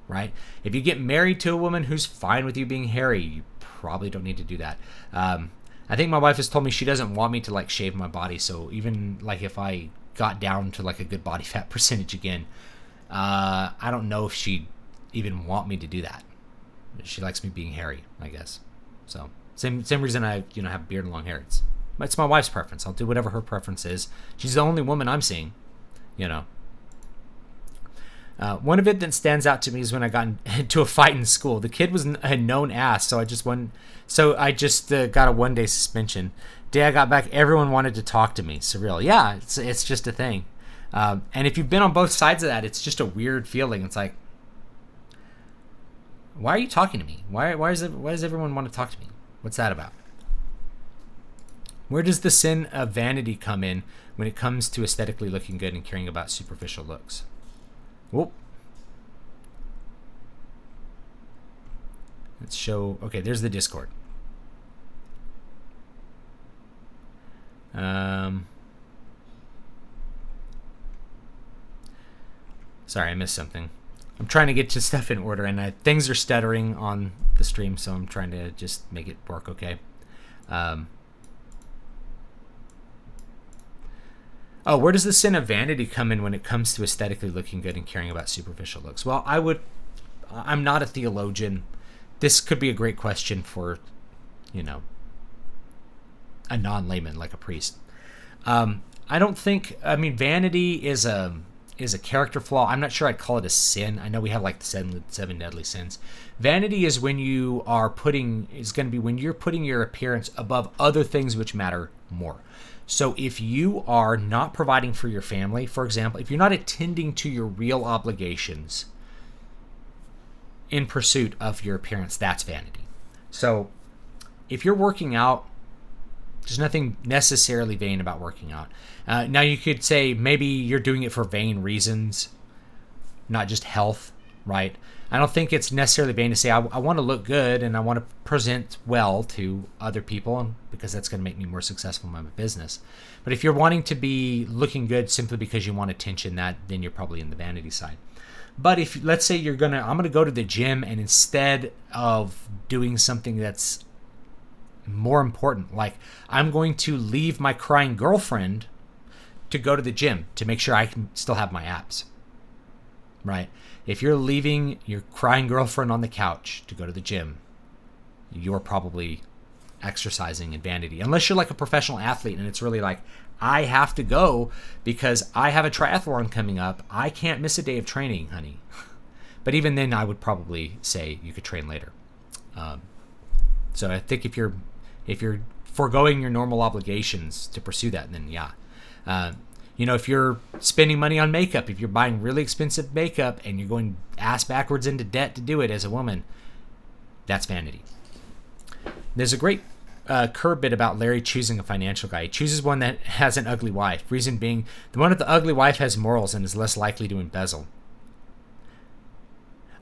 right? If you get married to a woman who's fine with you being hairy, you probably don't need to do that. I think my wife has told me she doesn't want me to like shave my body. So even like if I got down to like a good body fat percentage again, I don't know if she'd even want me to do that. She likes me being hairy, I guess. So same reason I have a beard and long hair. It's my wife's preference. I'll do whatever her preference is. She's the only woman I'm seeing, One event that stands out to me is when I got into a fight in school. The kid was a known ass, so I just got a 1-day suspension. Day I got back, everyone wanted to talk to me. Surreal. Yeah, it's just a thing. And if you've been on both sides of that, it's just a weird feeling. It's like, why are you talking to me? Why does everyone want to talk to me? What's that about? Where does the sin of vanity come in when it comes to aesthetically looking good and caring about superficial looks? Whoop. Let's show. Okay, there's the Discord. Sorry, I missed something. I'm trying to get to stuff in order, and things are stuttering on the stream, so I'm trying to just make it work okay. Where does the sin of vanity come in when it comes to aesthetically looking good and caring about superficial looks? Well, I'm not a theologian. This could be a great question for, a non-layman like a priest. Vanity is a character flaw. I'm not sure I'd call it a sin. I know we have like the seven deadly sins. Vanity is when you're putting your appearance above other things which matter more. So if you are not providing for your family, for example, if you're not attending to your real obligations in pursuit of your appearance, that's vanity. So if you're working out, there's nothing necessarily vain about working out. Now you could say maybe you're doing it for vain reasons, not just health, right? I don't think it's necessarily vain to say I want to look good and I want to present well to other people because that's going to make me more successful in my business. But if you're wanting to be looking good simply because you want attention, then you're probably in the vanity side. But if let's say I'm going to go to the gym, and instead of doing something that's more important, like I'm going to leave my crying girlfriend to go to the gym to make sure I can still have my abs, right? If you're leaving your crying girlfriend on the couch to go to the gym, you're probably exercising in vanity. Unless you're like a professional athlete and it's really like, I have to go because I have a triathlon coming up. I can't miss a day of training, honey. But even then, I would probably say you could train later. So I think if you're foregoing your normal obligations to pursue that, then yeah. If you're spending money on makeup, if you're buying really expensive makeup and you're going ass backwards into debt to do it as a woman, that's vanity. There's a great Kerr bit about Larry choosing a financial guy. He chooses one that has an ugly wife. Reason being, the one with the ugly wife has morals and is less likely to embezzle.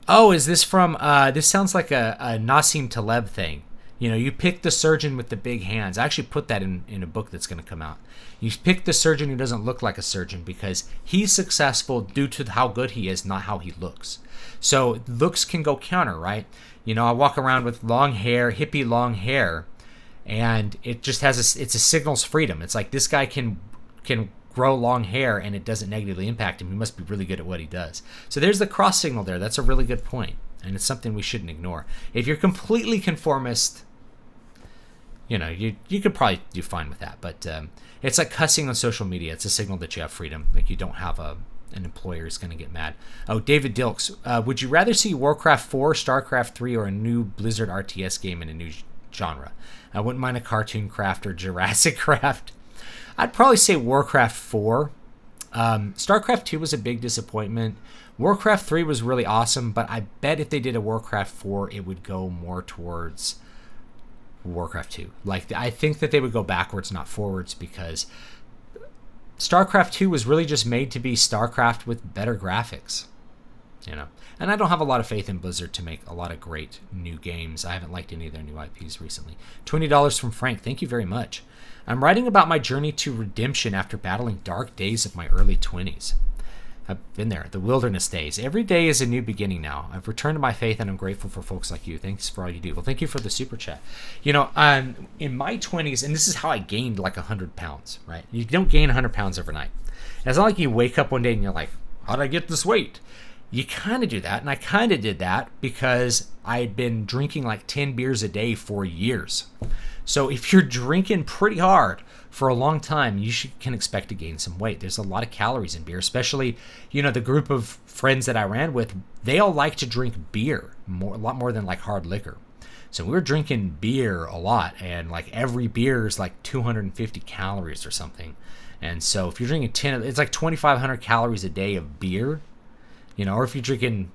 Oh, is this from, this sounds like a Nassim Taleb thing. You pick the surgeon with the big hands. I actually put that in a book that's going to come out. You pick the surgeon who doesn't look like a surgeon because he's successful due to how good he is, not how he looks. So looks can go counter, right? I walk around with long hair, hippie long hair, and it just has it's a signals freedom. It's like this guy can grow long hair and it doesn't negatively impact him. He must be really good at what he does. So there's the cross signal there. That's a really good point, and it's something we shouldn't ignore. If you're completely conformist, you could probably do fine with that, but it's like cussing on social media. It's a signal that you have freedom. Like you don't have an employer who's going to get mad. Oh, David Dilks, would you rather see Warcraft 4, StarCraft 3, or a new Blizzard RTS game in a new genre? I wouldn't mind a Cartoon Craft or Jurassic Craft. I'd probably say Warcraft 4. StarCraft 2 was a big disappointment. Warcraft 3 was really awesome, but I bet if they did a Warcraft 4, it would go more towards Warcraft 2. I think that they would go backwards, not forwards, because StarCraft 2 was really just made to be StarCraft with better graphics, And I don't have a lot of faith in Blizzard to make a lot of great new games. I haven't liked any of their new IPs recently. $20 from Frank. Thank you very much. I'm writing about my journey to redemption after battling dark days of my early 20s. I've been there. The wilderness days. Every day is a new beginning now. I've returned to my faith, and I'm grateful for folks like you. Thanks for all you do. Well, thank you for the super chat. You know, in my 20s, and this is how I gained like 100 pounds, right? You don't gain 100 pounds overnight. And it's not like you wake up one day and you're like, how did I get this weight? You kind of do that, and I kind of did that because I'd been drinking like 10 beers a day for years. So if you're drinking pretty hard for a long time, you can expect to gain some weight. There's a lot of calories in beer, especially, you know, the group of friends that I ran with, they all like to drink beer, a lot more than like hard liquor. So we were drinking beer a lot, and like every beer is like 250 calories or something. And so if you're drinking 10, it's like 2,500 calories a day of beer, you know, or if you're drinking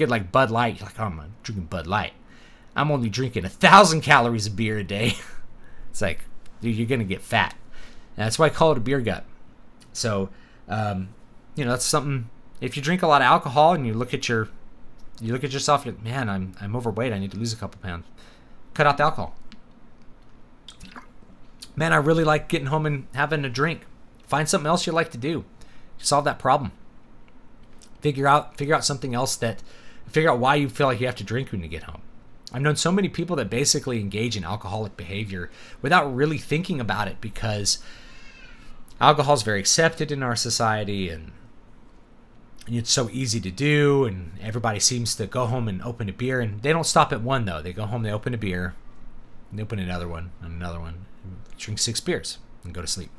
like Bud Light, you're like, oh, I'm drinking Bud Light. I'm only drinking 1,000 calories of beer a day. It's like, dude, you're going to get fat. And that's why I call it a beer gut. So, you know, that's something, if you drink a lot of alcohol and you look at yourself, you're, man, I'm overweight. I need to lose a couple pounds. Cut out the alcohol. Man, I really like getting home and having a drink. Find something else you like to do. Solve that problem. Figure out something else figure out why you feel like you have to drink when you get home. I've known so many people that basically engage in alcoholic behavior without really thinking about it because alcohol is very accepted in our society and it's so easy to do, and everybody seems to go home and open a beer, and they don't stop at one though. They go home, they open a beer, and they open another one, drink 6 beers, and go to sleep.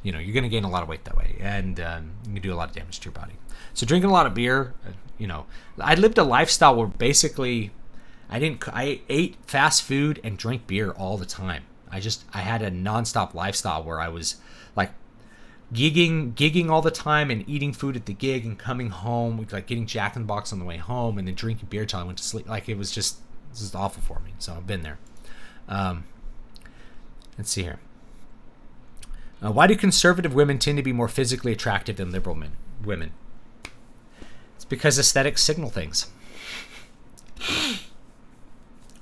You know, you're going to gain a lot of weight that way, and you can do a lot of damage to your body. So drinking a lot of beer, you know, I lived a lifestyle where basically I ate fast food and drank beer all the time. I had a nonstop lifestyle where I was like gigging all the time and eating food at the gig and coming home, like getting Jack in the Box on the way home and then drinking beer till I went to sleep. Like this is awful for me. So I've been there. Let's see here. Why do conservative women tend to be more physically attractive than liberal women? It's because aesthetics signal things.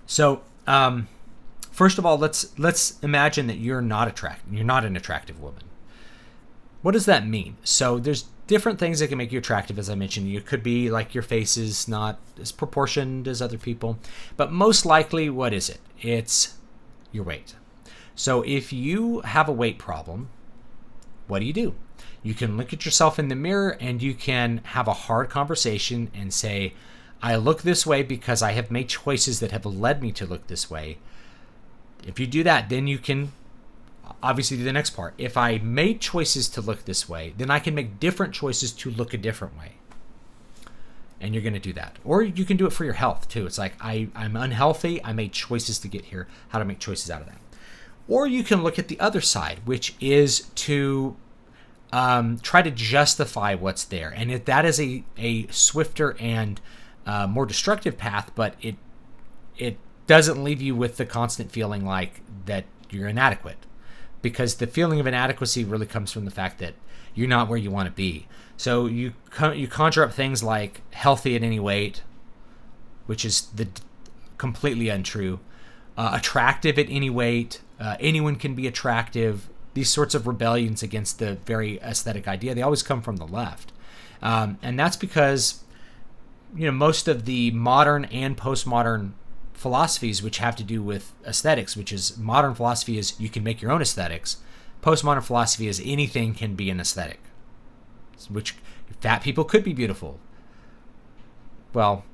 So, first of all, let's imagine that you're not attractive. You're not an attractive woman. What does that mean? So there's different things that can make you attractive, as I mentioned. You could be like your face is not as proportioned as other people, but most likely, what is it? It's your weight. So if you have a weight problem, what do? You can look at yourself in the mirror and you can have a hard conversation and say, I look this way because I have made choices that have led me to look this way. If you do that, then you can obviously do the next part. If I made choices to look this way, then I can make different choices to look a different way. And you're going to do that. Or you can do it for your health too. It's like, I'm unhealthy. I made choices to get here. How to make choices out of that. Or you can look at the other side, which is to try to justify what's there. And that is a swifter and more destructive path, but it doesn't leave you with the constant feeling like that you're inadequate. Because the feeling of inadequacy really comes from the fact that you're not where you want to be. So you conjure up things like healthy at any weight, which is completely untrue. Attractive at any weight. Anyone can be attractive. These sorts of rebellions against the very aesthetic idea, they always come from the left. And that's because, you know, most of the modern and postmodern philosophies which have to do with aesthetics, which is modern philosophy is you can make your own aesthetics. Postmodern philosophy is anything can be an aesthetic, which fat people could be beautiful. Well,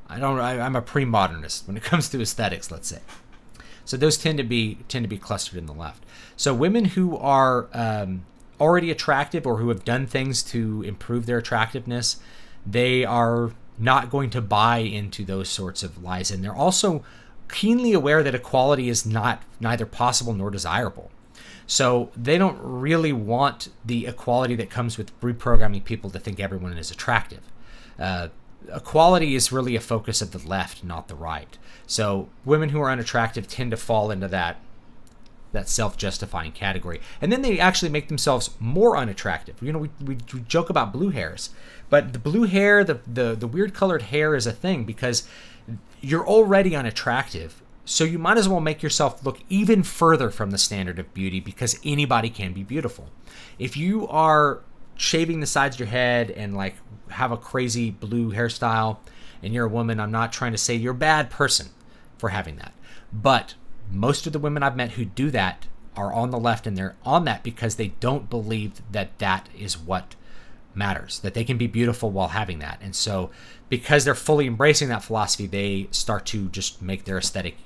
I'm a pre-modernist when it comes to aesthetics, let's say. So those tend to be clustered in the left. So women who are already attractive or who have done things to improve their attractiveness, they are not going to buy into those sorts of lies. And they're also keenly aware that equality is neither possible nor desirable. So they don't really want the equality that comes with reprogramming people to think everyone is attractive. Equality is really a focus of the left, not the right. So women who are unattractive tend to fall into that self-justifying category. And then they actually make themselves more unattractive. You know, we joke about blue hairs, but the blue hair, the weird colored hair is a thing because you're already unattractive. So you might as well make yourself look even further from the standard of beauty because anybody can be beautiful. If you are shaving the sides of your head and like have a crazy blue hairstyle and you're a woman, I'm not trying to say you're a bad person for having that. But most of the women I've met who do that are on the left, and they're on that because they don't believe that that is what matters, that they can be beautiful while having that. And so because they're fully embracing that philosophy, they start to just make their aesthetic,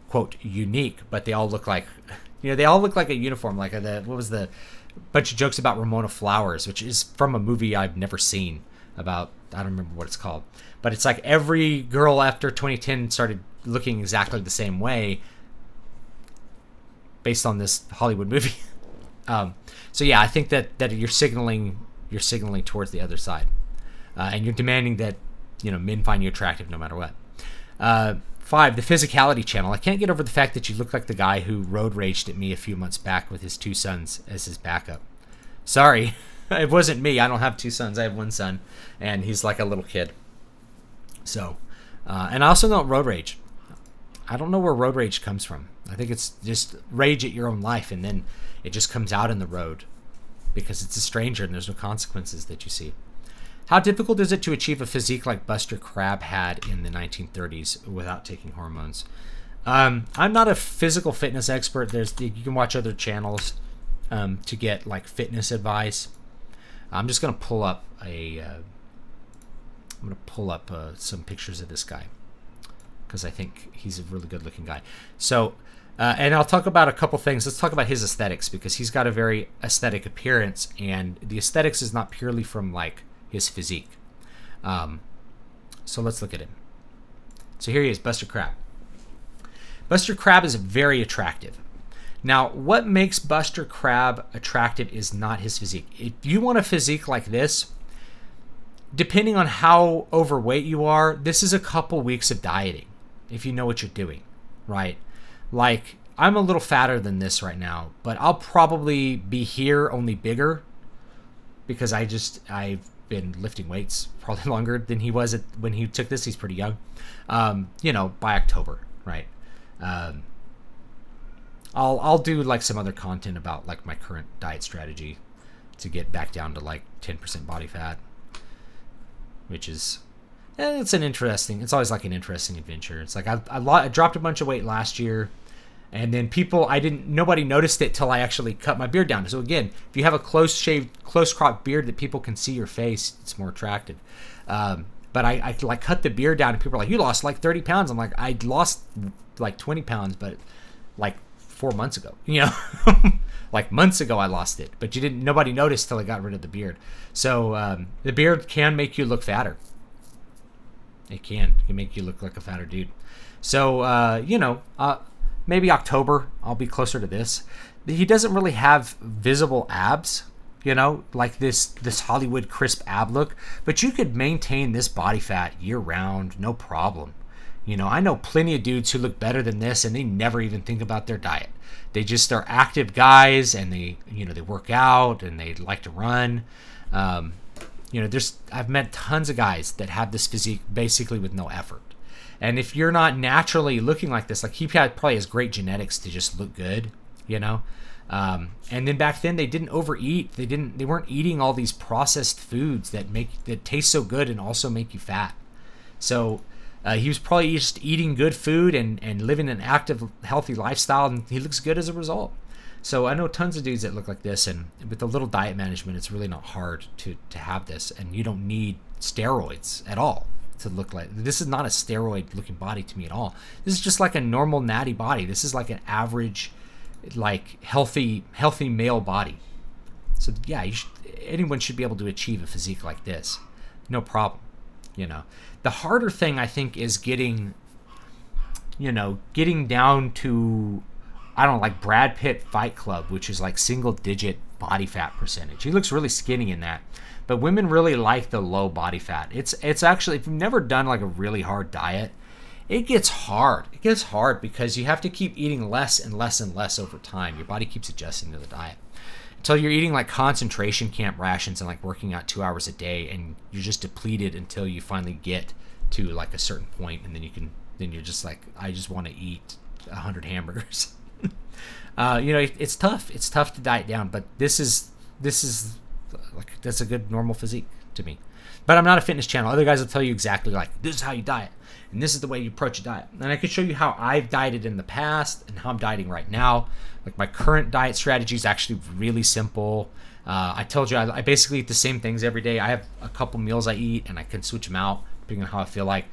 quote, unique, but they all look like, they all look like a uniform. Like what was the bunch of jokes about Ramona Flowers, which is from a movie I've never seen about, I don't remember what it's called, but it's like every girl after 2010 started looking exactly the same way based on this Hollywood movie. So yeah, I think that you're signaling towards the other side, and you're demanding that men find you attractive no matter what. 5, the physicality channel. I can't get over the fact that you look like the guy who road raged at me a few months back with his 2 sons as his backup. Sorry, it wasn't me. I don't have 2 sons. I have 1 son, and he's like a little kid. So, and I also don't road rage. I don't know where road rage comes from. I think it's just rage at your own life, and then it just comes out in the road because it's a stranger and there's no consequences that you see. How difficult is it to achieve a physique like Buster Crabbe had in the 1930s without taking hormones? I'm not a physical fitness expert. You can watch other channels to get like fitness advice. I'm just gonna pull up some pictures of this guy because I think he's a really good-looking guy. So, and I'll talk about a couple things. Let's talk about his aesthetics because he's got a very aesthetic appearance, and the aesthetics is not purely from like his physique. So let's look at him. So here he is, Buster Crabbe. Buster Crabbe is very attractive. Now, what makes Buster Crabbe attractive is not his physique. If you want a physique like this, depending on how overweight you are, this is a couple weeks of dieting, if you know what you're doing, right? Like, I'm a little fatter than this right now, but I'll probably be here, only bigger, because I've been lifting weights probably longer than he was when he took this. He's pretty young, by October, right? I'll do like some other content about like my current diet strategy to get back down to like 10% body fat, which is, it's always like an interesting adventure. It's like I dropped a bunch of weight last year, and then nobody noticed it till I actually cut my beard down. So again, if you have a close cropped beard that people can see your face, it's more attractive. But I like cut the beard down, and people are like, "You lost like 30 pounds." I'm like, I lost like 20 pounds, but like 4 months ago, like months ago I lost it, but nobody noticed till I got rid of the beard. So the beard can make you look fatter. It can make you look like a fatter dude. So maybe October I'll be closer to this. He doesn't really have visible abs, like this Hollywood crisp ab look, but you could maintain this body fat year round, no problem. I know plenty of dudes who look better than this, and they never even think about their diet. They just are active guys, and they work out, and they like to run. I've met tons of guys that have this physique basically with no effort. And if you're not naturally looking like this, like he probably has great genetics to just look good, and then back then they didn't overeat. They weren't eating all these processed foods that taste so good and also make you fat. So he was probably just eating good food and living an active, healthy lifestyle, and he looks good as a result. So I know tons of dudes that look like this, and with a little diet management, it's really not hard to have this, and you don't need steroids at all to look like. This is not a steroid-looking body to me at all. This is just like a normal natty body. This is like an average, like healthy male body. So yeah, anyone should be able to achieve a physique like this, no problem. The harder thing I think is getting down to, I don't know, like Brad Pitt Fight Club, which is like single-digit body fat percentage. He looks really skinny in that, but women really like the low body fat. It's actually, if you've never done like a really hard diet, it gets hard. It gets hard because you have to keep eating less and less and less over time. Your body keeps adjusting to the diet until you're eating like concentration camp rations and like working out 2 hours a day, and you're just depleted until you finally get to like a certain point, and then you're just like, I just want to eat 100 hamburgers. It's tough. It's tough to diet down, but this is like that's a good normal physique to me. But I'm not a fitness channel. Other guys will tell you exactly like, this is how you diet, and this is the way you approach a diet. And I can show you how I've dieted in the past and how I'm dieting right now. Like my current diet strategy is actually really simple. I told you I basically eat the same things every day. I have a couple meals I eat, and I can switch them out depending on how I feel like.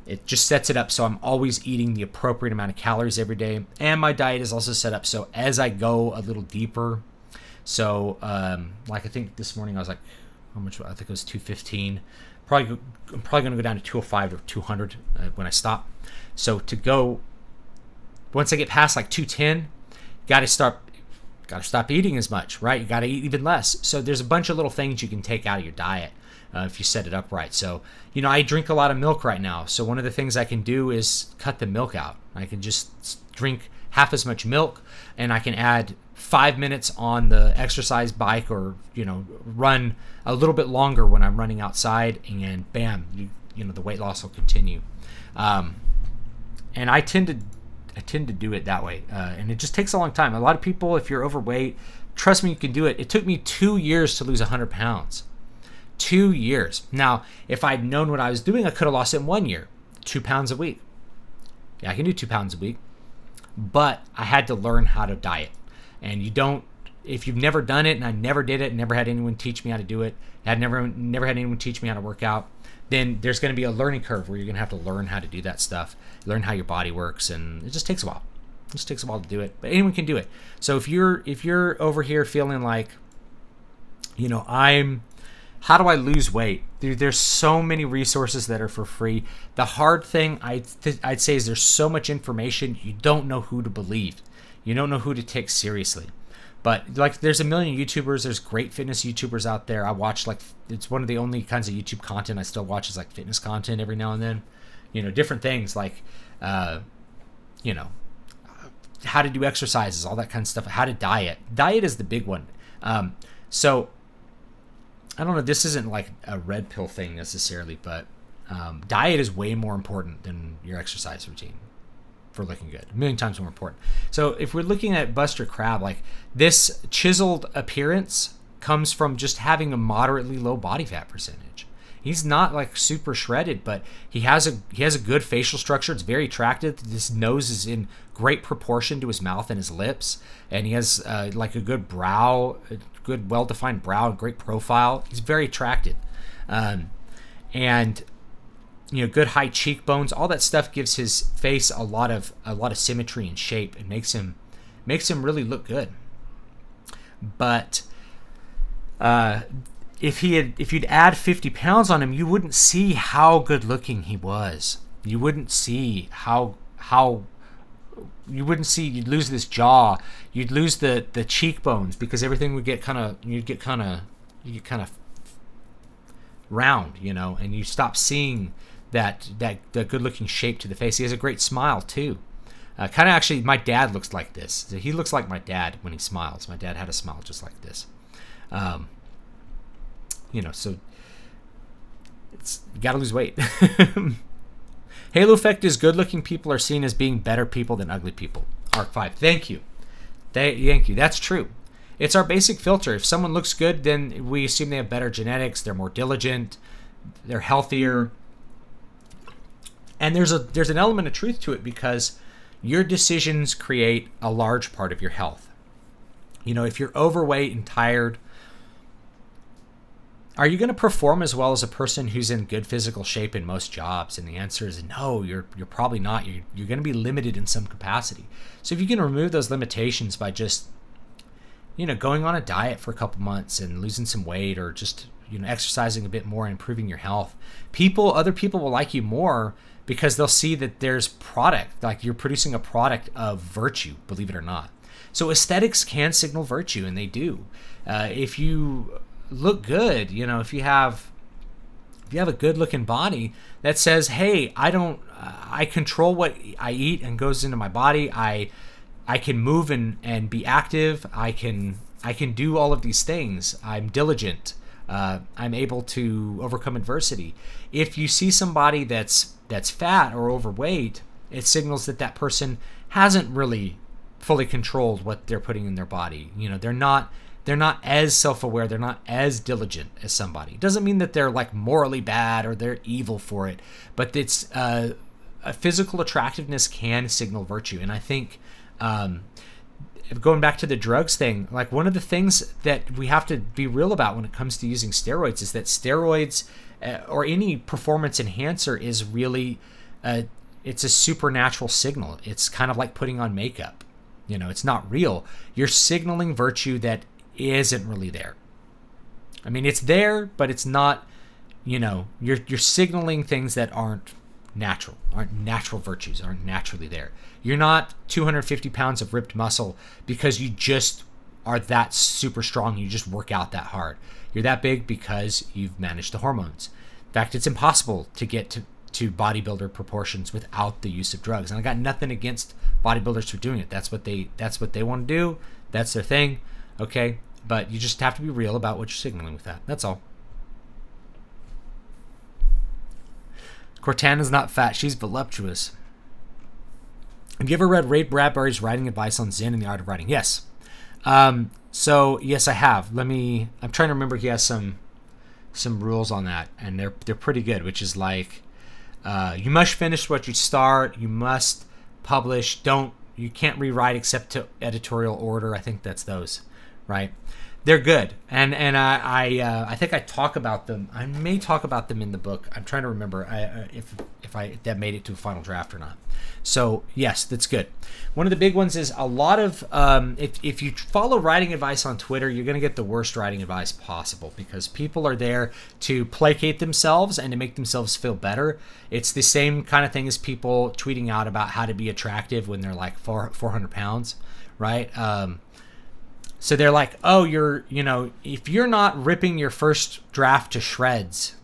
It just sets it up so I'm always eating the appropriate amount of calories every day. And my diet is also set up so as I go a little deeper. So like I think this morning I was like, how much? I think it was 215. I'm probably going to go down to 205 or 200 when I stop. So to go, once I get past like 210, got to stop eating as much, right? You got to eat even less. So there's a bunch of little things you can take out of your diet if you set it up right. So, I drink a lot of milk right now. So one of the things I can do is cut the milk out. I can just drink half as much milk, and I can add 5 minutes on the exercise bike, or run a little bit longer when I'm running outside, and bam, the weight loss will continue. And I tend to do it that way, and it just takes a long time. A lot of people, if you're overweight, trust me, you can do it. It took me 2 years to lose 100 pounds. 2 years. Now, if I'd known what I was doing, I could have lost it in 1 year. 2 pounds a week. Yeah, I can do 2 pounds a week, but I had to learn how to diet. And if you've never done it, and I never did it, never had anyone teach me how to do it, had never had anyone teach me how to work out, then there's going to be a learning curve where you're going to have to learn how to do that stuff, learn how your body works, and it just takes a while. It just takes a while to do it, but anyone can do it. So if you're over here feeling like, how do I lose weight? There's so many resources that are for free. The hard thing I'd say is there's so much information, you don't know who to believe. You don't know who to take seriously. But like, there's a million YouTubers. There's great fitness YouTubers out there. I watch it's one of the only kinds of YouTube content I still watch is like fitness content every now and then. Different things like, how to do exercises, all that kind of stuff. How to diet. Diet is the big one. So I don't know. This isn't like a red pill thing necessarily, but diet is way more important than your exercise routine for looking good. A million times more important. So if we're looking at Buster Crabbe, like this chiseled appearance comes from just having a moderately low body fat percentage. He's not like super shredded, but he has a good facial structure. It's very attractive. His nose is in great proportion to his mouth and his lips, and he has like a good brow, a good well-defined brow, and great profile. He's very attractive, and good high cheekbones. All that stuff gives his face a lot of symmetry and shape, and makes him really look good. But if you'd add 50 pounds on him, you wouldn't see how good looking he was. You wouldn't see you'd lose this jaw, you'd lose the cheekbones, because everything would get you get kind of round, and you stop seeing that good looking shape to the face. He has a great smile too. Kind of actually, my dad looks like this. He looks like my dad when he smiles. My dad had a smile just like this. So you gotta lose weight. Halo effect is good-looking people are seen as being better people than ugly people. Arc 5. Thank you. Thank you. That's true. It's our basic filter. If someone looks good, then we assume they have better genetics. They're more diligent. They're healthier. And there's an element of truth to it, because your decisions create a large part of your health. If you're overweight and tired, are you going to perform as well as a person who's in good physical shape in most jobs? And the answer is no, you're probably not. You're going to be limited in some capacity. So if you can remove those limitations by just, going on a diet for a couple months and losing some weight, or just, exercising a bit more and improving your health, other people will like you more, because they'll see that there's product, like you're producing a product of virtue, believe it or not. So aesthetics can signal virtue, and they do. If you look good, if you have a good looking body that says, hey, I control what I eat and goes into my body. I can move and be active. I can do all of these things. I'm diligent. I'm able to overcome adversity. If you see somebody that's fat or overweight, it signals that person hasn't really fully controlled what they're putting in their body. They're not they're not as self-aware, they're not as diligent as somebody. It doesn't mean that they're like morally bad or they're evil for it, but it's a physical attractiveness can signal virtue. And I think going back to the drugs thing, like one of the things that we have to be real about when it comes to using steroids is that steroids or any performance enhancer is really it's a supernatural signal. It's kind of like putting on makeup. You know, it's not real. You're signaling virtue that isn't really there. I mean, it's there, but it's not, you know, you're signaling things that aren't natural virtues, aren't naturally there. You're not 250 pounds of ripped muscle because you just are that super strong. You just work out that hard. You're that big because you've managed the hormones. In fact, it's impossible to get to bodybuilder proportions without the use of drugs. And I got nothing against bodybuilders for doing it. That's what they want to do. That's their thing. Okay. But you just have to be real about what you're signaling with that. That's all. Cortana's not fat. She's voluptuous. Have you ever read Ray Bradbury's writing advice on Zen and the Art of Writing? Yes. So yes, I have. I'm trying to remember. He has some rules on that, and they're pretty good. Which is like, you must finish what you start. You must publish. You can't rewrite except to editorial order. I think that's those, right? They're good, and I think I talk about them. I may talk about them in the book. I'm trying to remember if that made it to a final draft or not. So yes, that's good. One of the big ones is a lot of if you follow writing advice on Twitter, you're going to get the worst writing advice possible because people are there to placate themselves and to make themselves feel better. It's the same kind of thing as people tweeting out about how to be attractive when they're like 400 pounds, right? So they're like, oh, if you're not ripping your first draft to shreds,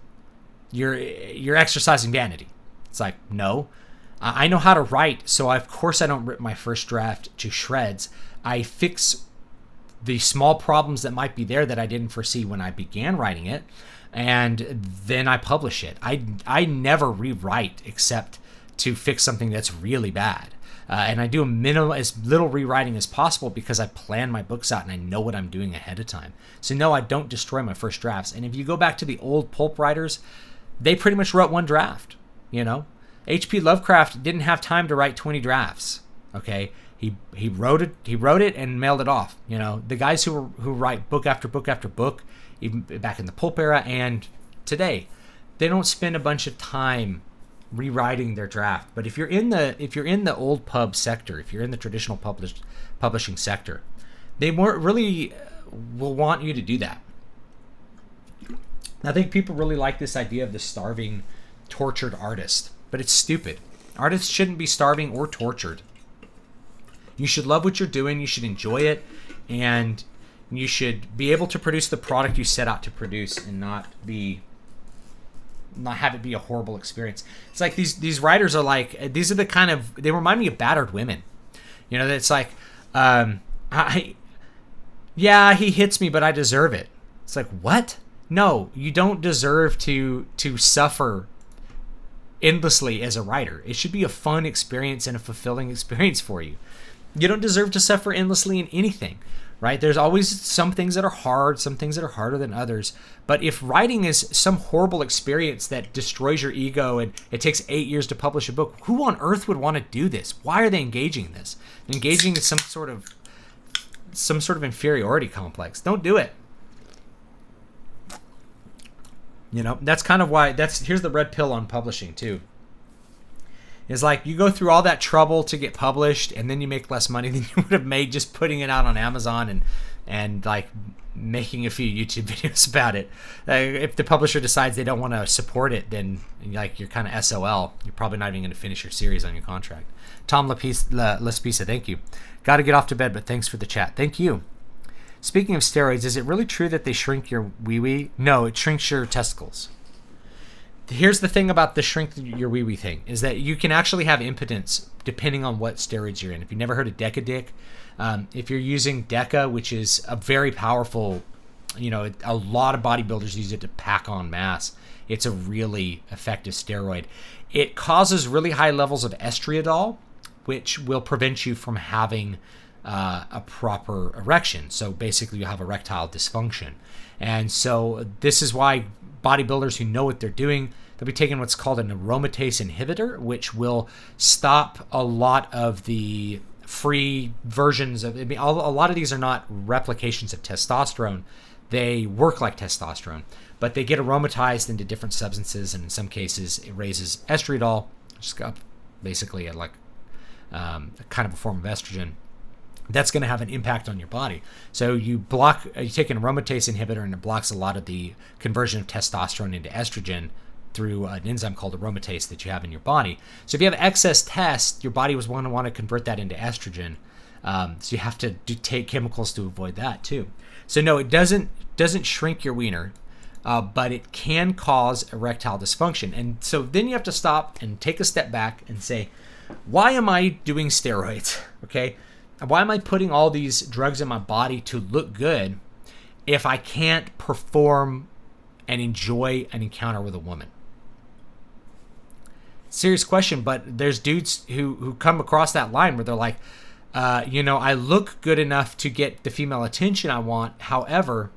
you're exercising vanity. It's like, no, I know how to write, so of course I don't rip my first draft to shreds. I fix the small problems that might be there that I didn't foresee when I began writing it, and then I publish it. I never rewrite except to fix something that's really bad. And I do as little rewriting as possible because I plan my books out and I know what I'm doing ahead of time. So no, I don't destroy my first drafts. And if you go back to the old pulp writers, they pretty much wrote one draft. You know, H.P. Lovecraft didn't have time to write 20 drafts. Okay, he wrote it and mailed it off. You know, the guys who write book after book after book, even back in the pulp era and today, they don't spend a bunch of time rewriting their draft. But if you're in the old pub sector, if you're in the traditional publishing sector, they more really will want you to do that. I think people really like this idea of the starving, tortured artist, but it's stupid. Artists shouldn't be starving or tortured. You should love what you're doing, you should enjoy it, and you should be able to produce the product you set out to produce and not have it be a horrible experience. It's like these writers are like, these are the kind of, they remind me of battered women. You know, it's like, he hits me, but I deserve it. It's like, what? No, you don't deserve to suffer endlessly as a writer. It should be a fun experience and a fulfilling experience for you. You don't deserve to suffer endlessly in anything. Right? There's always some things that are hard, some things that are harder than others. But if writing is some horrible experience that destroys your ego and it takes 8 years to publish a book, who on earth would want to do this? Why are they engaging in this? Engaging in some sort of inferiority complex. Don't do it. You know, that's kind of why here's the red pill on publishing too. It's like you go through all that trouble to get published and then you make less money than you would have made just putting it out on Amazon and like making a few YouTube videos about it. If the publisher decides they don't want to support it, then like you're kind of SOL. You're probably not even going to finish your series on your contract. Tom Lespisa, thank you. Got to get off to bed, but thanks for the chat. Thank you. Speaking of steroids, is it really true that they shrink your wee-wee? No, it shrinks your testicles. Here's the thing about the shrink your wee-wee thing, is that you can actually have impotence depending on what steroids you're in. If you've never heard of Decadick, if you're using Deca, which is a very powerful, a lot of bodybuilders use it to pack on mass. It's a really effective steroid. It causes really high levels of estriadol, which will prevent you from having a proper erection. So basically, you have erectile dysfunction. And so this is why bodybuilders who know what they're doing, they'll be taking what's called an aromatase inhibitor, which will stop a lot of the free versions of, I mean, a lot of these are not replications of testosterone. They work like testosterone, but they get aromatized into different substances, and in some cases it raises estriol, which is basically a kind of a form of estrogen. That's going to have an impact on your body. So you take an aromatase inhibitor, and it blocks a lot of the conversion of testosterone into estrogen through an enzyme called aromatase that you have in your body. So if you have excess test, your body was going to want to convert that into estrogen. So you have to take chemicals to avoid that too. So no, it doesn't shrink your wiener, but it can cause erectile dysfunction. And so then you have to stop and take a step back and say, why am I doing steroids? Okay. Why am I putting all these drugs in my body to look good if I can't perform and enjoy an encounter with a woman? Serious question, but there's dudes who come across that line where they're like, I look good enough to get the female attention I want. However,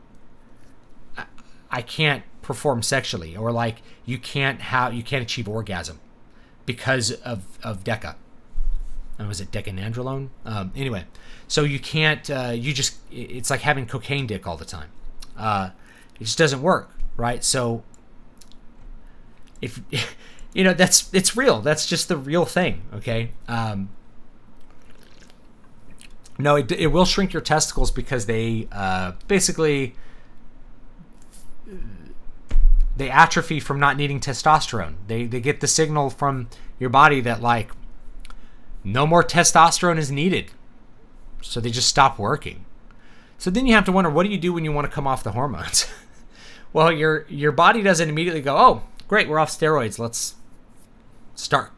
I can't perform sexually, or like you can't achieve orgasm because of DECA. Was it decanandrolone? Anyway, so you can't, it's like having cocaine dick all the time. It just doesn't work, right? So if, it's real. That's just the real thing, okay? No, it will shrink your testicles because they basically, they atrophy from not needing testosterone. They get the signal from your body that like, no more testosterone is needed. So they just stop working. So then you have to wonder, what do you do when you want to come off the hormones? Well, your body doesn't immediately go, oh, great, we're off steroids. Let's start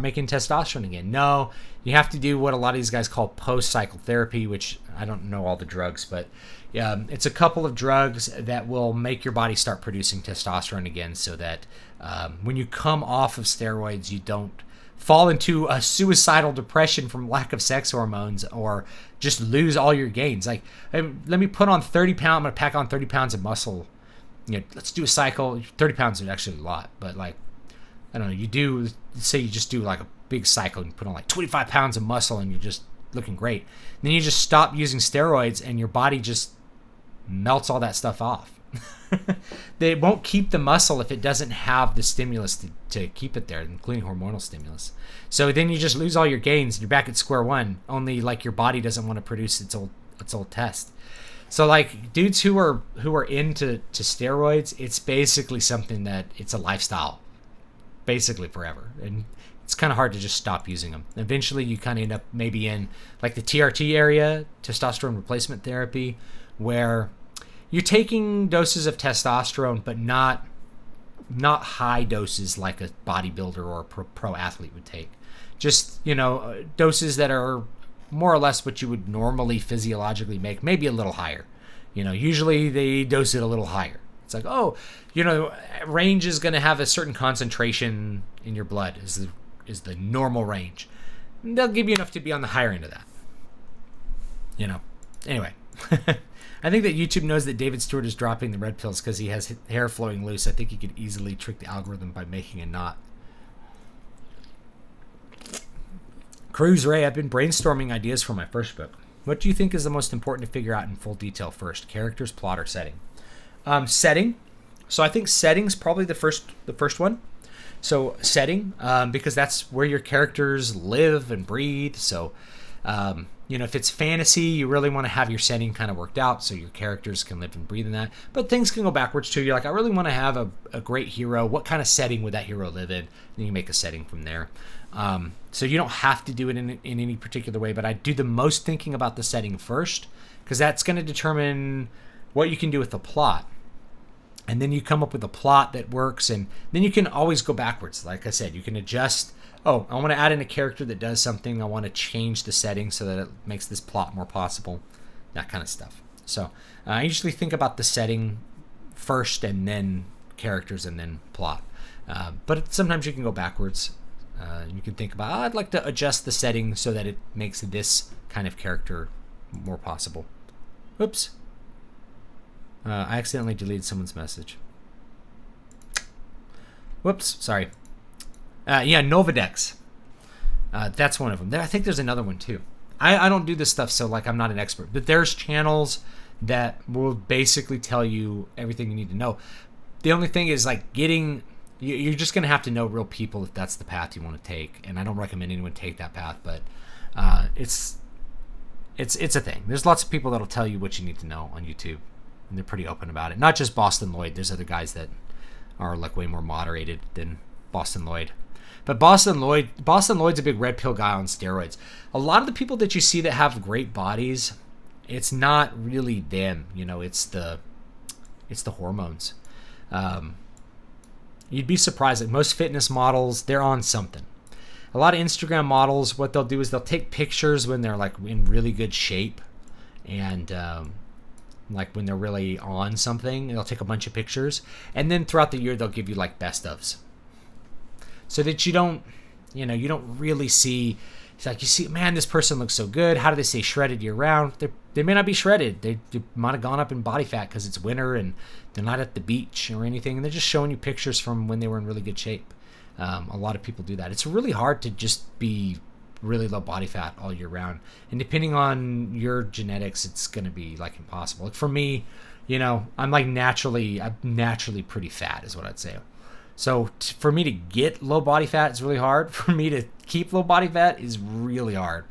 making testosterone again. No, you have to do what a lot of these guys call post-cycle therapy, which I don't know all the drugs, but it's a couple of drugs that will make your body start producing testosterone again, so that when you come off of steroids, you don't fall into a suicidal depression from lack of sex hormones, or just lose all your gains. Like, let me put on 30 pounds. I'm going to pack on 30 pounds of muscle. Let's do a cycle. 30 pounds is actually a lot, but like, I don't know, say you just do like a big cycle and put on like 25 pounds of muscle and you're just looking great. And then you just stop using steroids and your body just melts all that stuff off. They won't keep the muscle if it doesn't have the stimulus to keep it there, including hormonal stimulus. So then you just lose all your gains and you're back at square one, only like your body doesn't want to produce its old test. So like dudes who are into steroids, it's basically something that it's a lifestyle, basically forever. And it's kind of hard to just stop using them. Eventually you kind of end up maybe in like the TRT area, testosterone replacement therapy, where you're taking doses of testosterone, but not high doses like a bodybuilder or a pro athlete would take. Just, doses that are more or less what you would normally physiologically make, maybe a little higher. Usually they dose it a little higher. It's like, range is going to have a certain concentration in your blood is the normal range. And they'll give you enough to be on the higher end of that. Anyway. I think that YouTube knows that David Stewart is dropping the red pills because he has hair flowing loose. I think he could easily trick the algorithm by making a knot. Cruz Ray, I've been brainstorming ideas for my first book. What do you think is the most important to figure out in full detail first? Characters, plot, or setting? Setting. So I think setting's probably the first one. So setting, because that's where your characters live and breathe. So if it's fantasy, you really want to have your setting kind of worked out so your characters can live and breathe in that. But things can go backwards too. You're like, I really want to have a great hero. What kind of setting would that hero live in? Then you make a setting from there. So you don't have to do it in any particular way, but I do the most thinking about the setting first, because that's going to determine what you can do with the plot. And then you come up with a plot that works, and then you can always go backwards. Like I said, you can adjust. Oh, I want to add in a character that does something. I want to change the setting so that it makes this plot more possible. That kind of stuff. So I usually think about the setting first, and then characters, and then plot. But sometimes you can go backwards. You can think about, I'd like to adjust the setting so that it makes this kind of character more possible. Oops. I accidentally deleted someone's message. Whoops, sorry. Yeah, Novadex. That's one of them. I think there's another one too. I don't do this stuff, so like I'm not an expert. But there's channels that will basically tell you everything you need to know. The only thing is like you're just going to have to know real people if that's the path you want to take. And I don't recommend anyone take that path, but it's a thing. There's lots of people that'll tell you what you need to know on YouTube, and they're pretty open about it. Not just Boston Lloyd. There's other guys that are like way more moderated than Boston Lloyd. But Boston Lloyd's a big red pill guy on steroids. A lot of the people that you see that have great bodies, it's not really them. It's the hormones. You'd be surprised that most fitness models, they're on something. A lot of Instagram models, what they'll do is they'll take pictures when they're like in really good shape, and like when they're really on something, they'll take a bunch of pictures, and then throughout the year they'll give you like best ofs, so that you don't really see. It's like you see, man, this person looks so good. How do they stay shredded year round? They may not be shredded. They might have gone up in body fat because it's winter and they're not at the beach or anything. And they're just showing you pictures from when they were in really good shape. A lot of people do that. It's really hard to just be really low body fat all year round. And depending on your genetics, it's going to be like impossible. Like for me, I'm naturally pretty fat is what I'd say. So for me to get low body fat is really hard. For me to keep low body fat is really hard.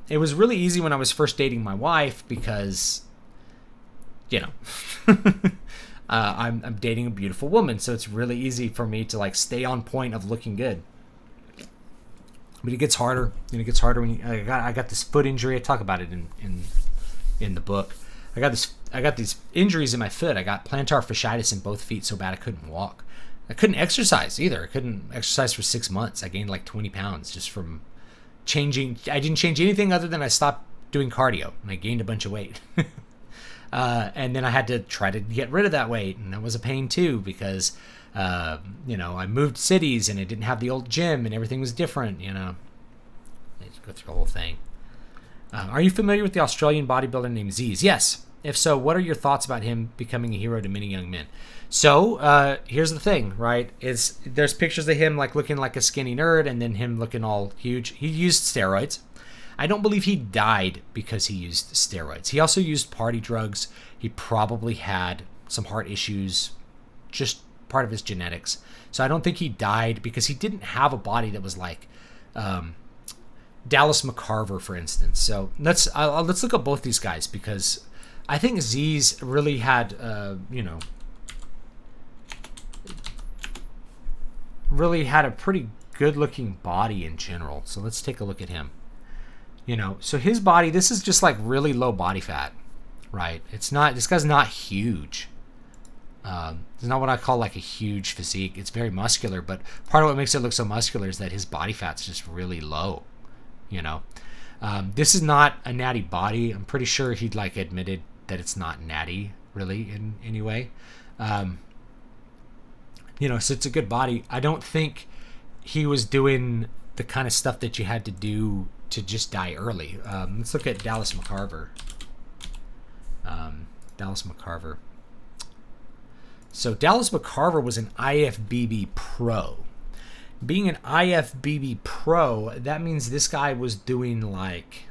It was really easy when I was first dating my wife because, I'm dating a beautiful woman, so it's really easy for me to like stay on point of looking good. But it gets harder, and it gets harder when I got this foot injury. I talk about it in the book. I got these injuries in my foot. I got plantar fasciitis in both feet so bad I couldn't walk. I couldn't exercise either. I couldn't exercise for 6 months. I gained like 20 pounds just from changing. I didn't change anything other than I stopped doing cardio, and I gained a bunch of weight. And then I had to try to get rid of that weight, and that was a pain too because, I moved cities and I didn't have the old gym and everything was different, I just go through the whole thing. Are you familiar with the Australian bodybuilder named Z's? Yes. If so, what are your thoughts about him becoming a hero to many young men? So here's the thing, right? There's pictures of him like looking like a skinny nerd and then him looking all huge. He used steroids. I don't believe he died because he used steroids. He also used party drugs. He probably had some heart issues, just part of his genetics. So I don't think he died because he didn't have a body that was like Dallas McCarver, for instance. So let's look at both these guys because I think Z's really had, really had a pretty good-looking body in general. So let's take a look at him. So his body, this is just like really low body fat, right? It's not, this guy's not huge. It's not what I call like a huge physique. It's very muscular, but part of what makes it look so muscular is that his body fat's just really low, This is not a natty body. I'm pretty sure he'd like admitted that it's not natty really in any way. So it's a good body. I don't think he was doing the kind of stuff that you had to do to just die early. Let's look at Dallas McCarver. So Dallas McCarver was an IFBB pro. Being an IFBB pro, that means this guy was doing like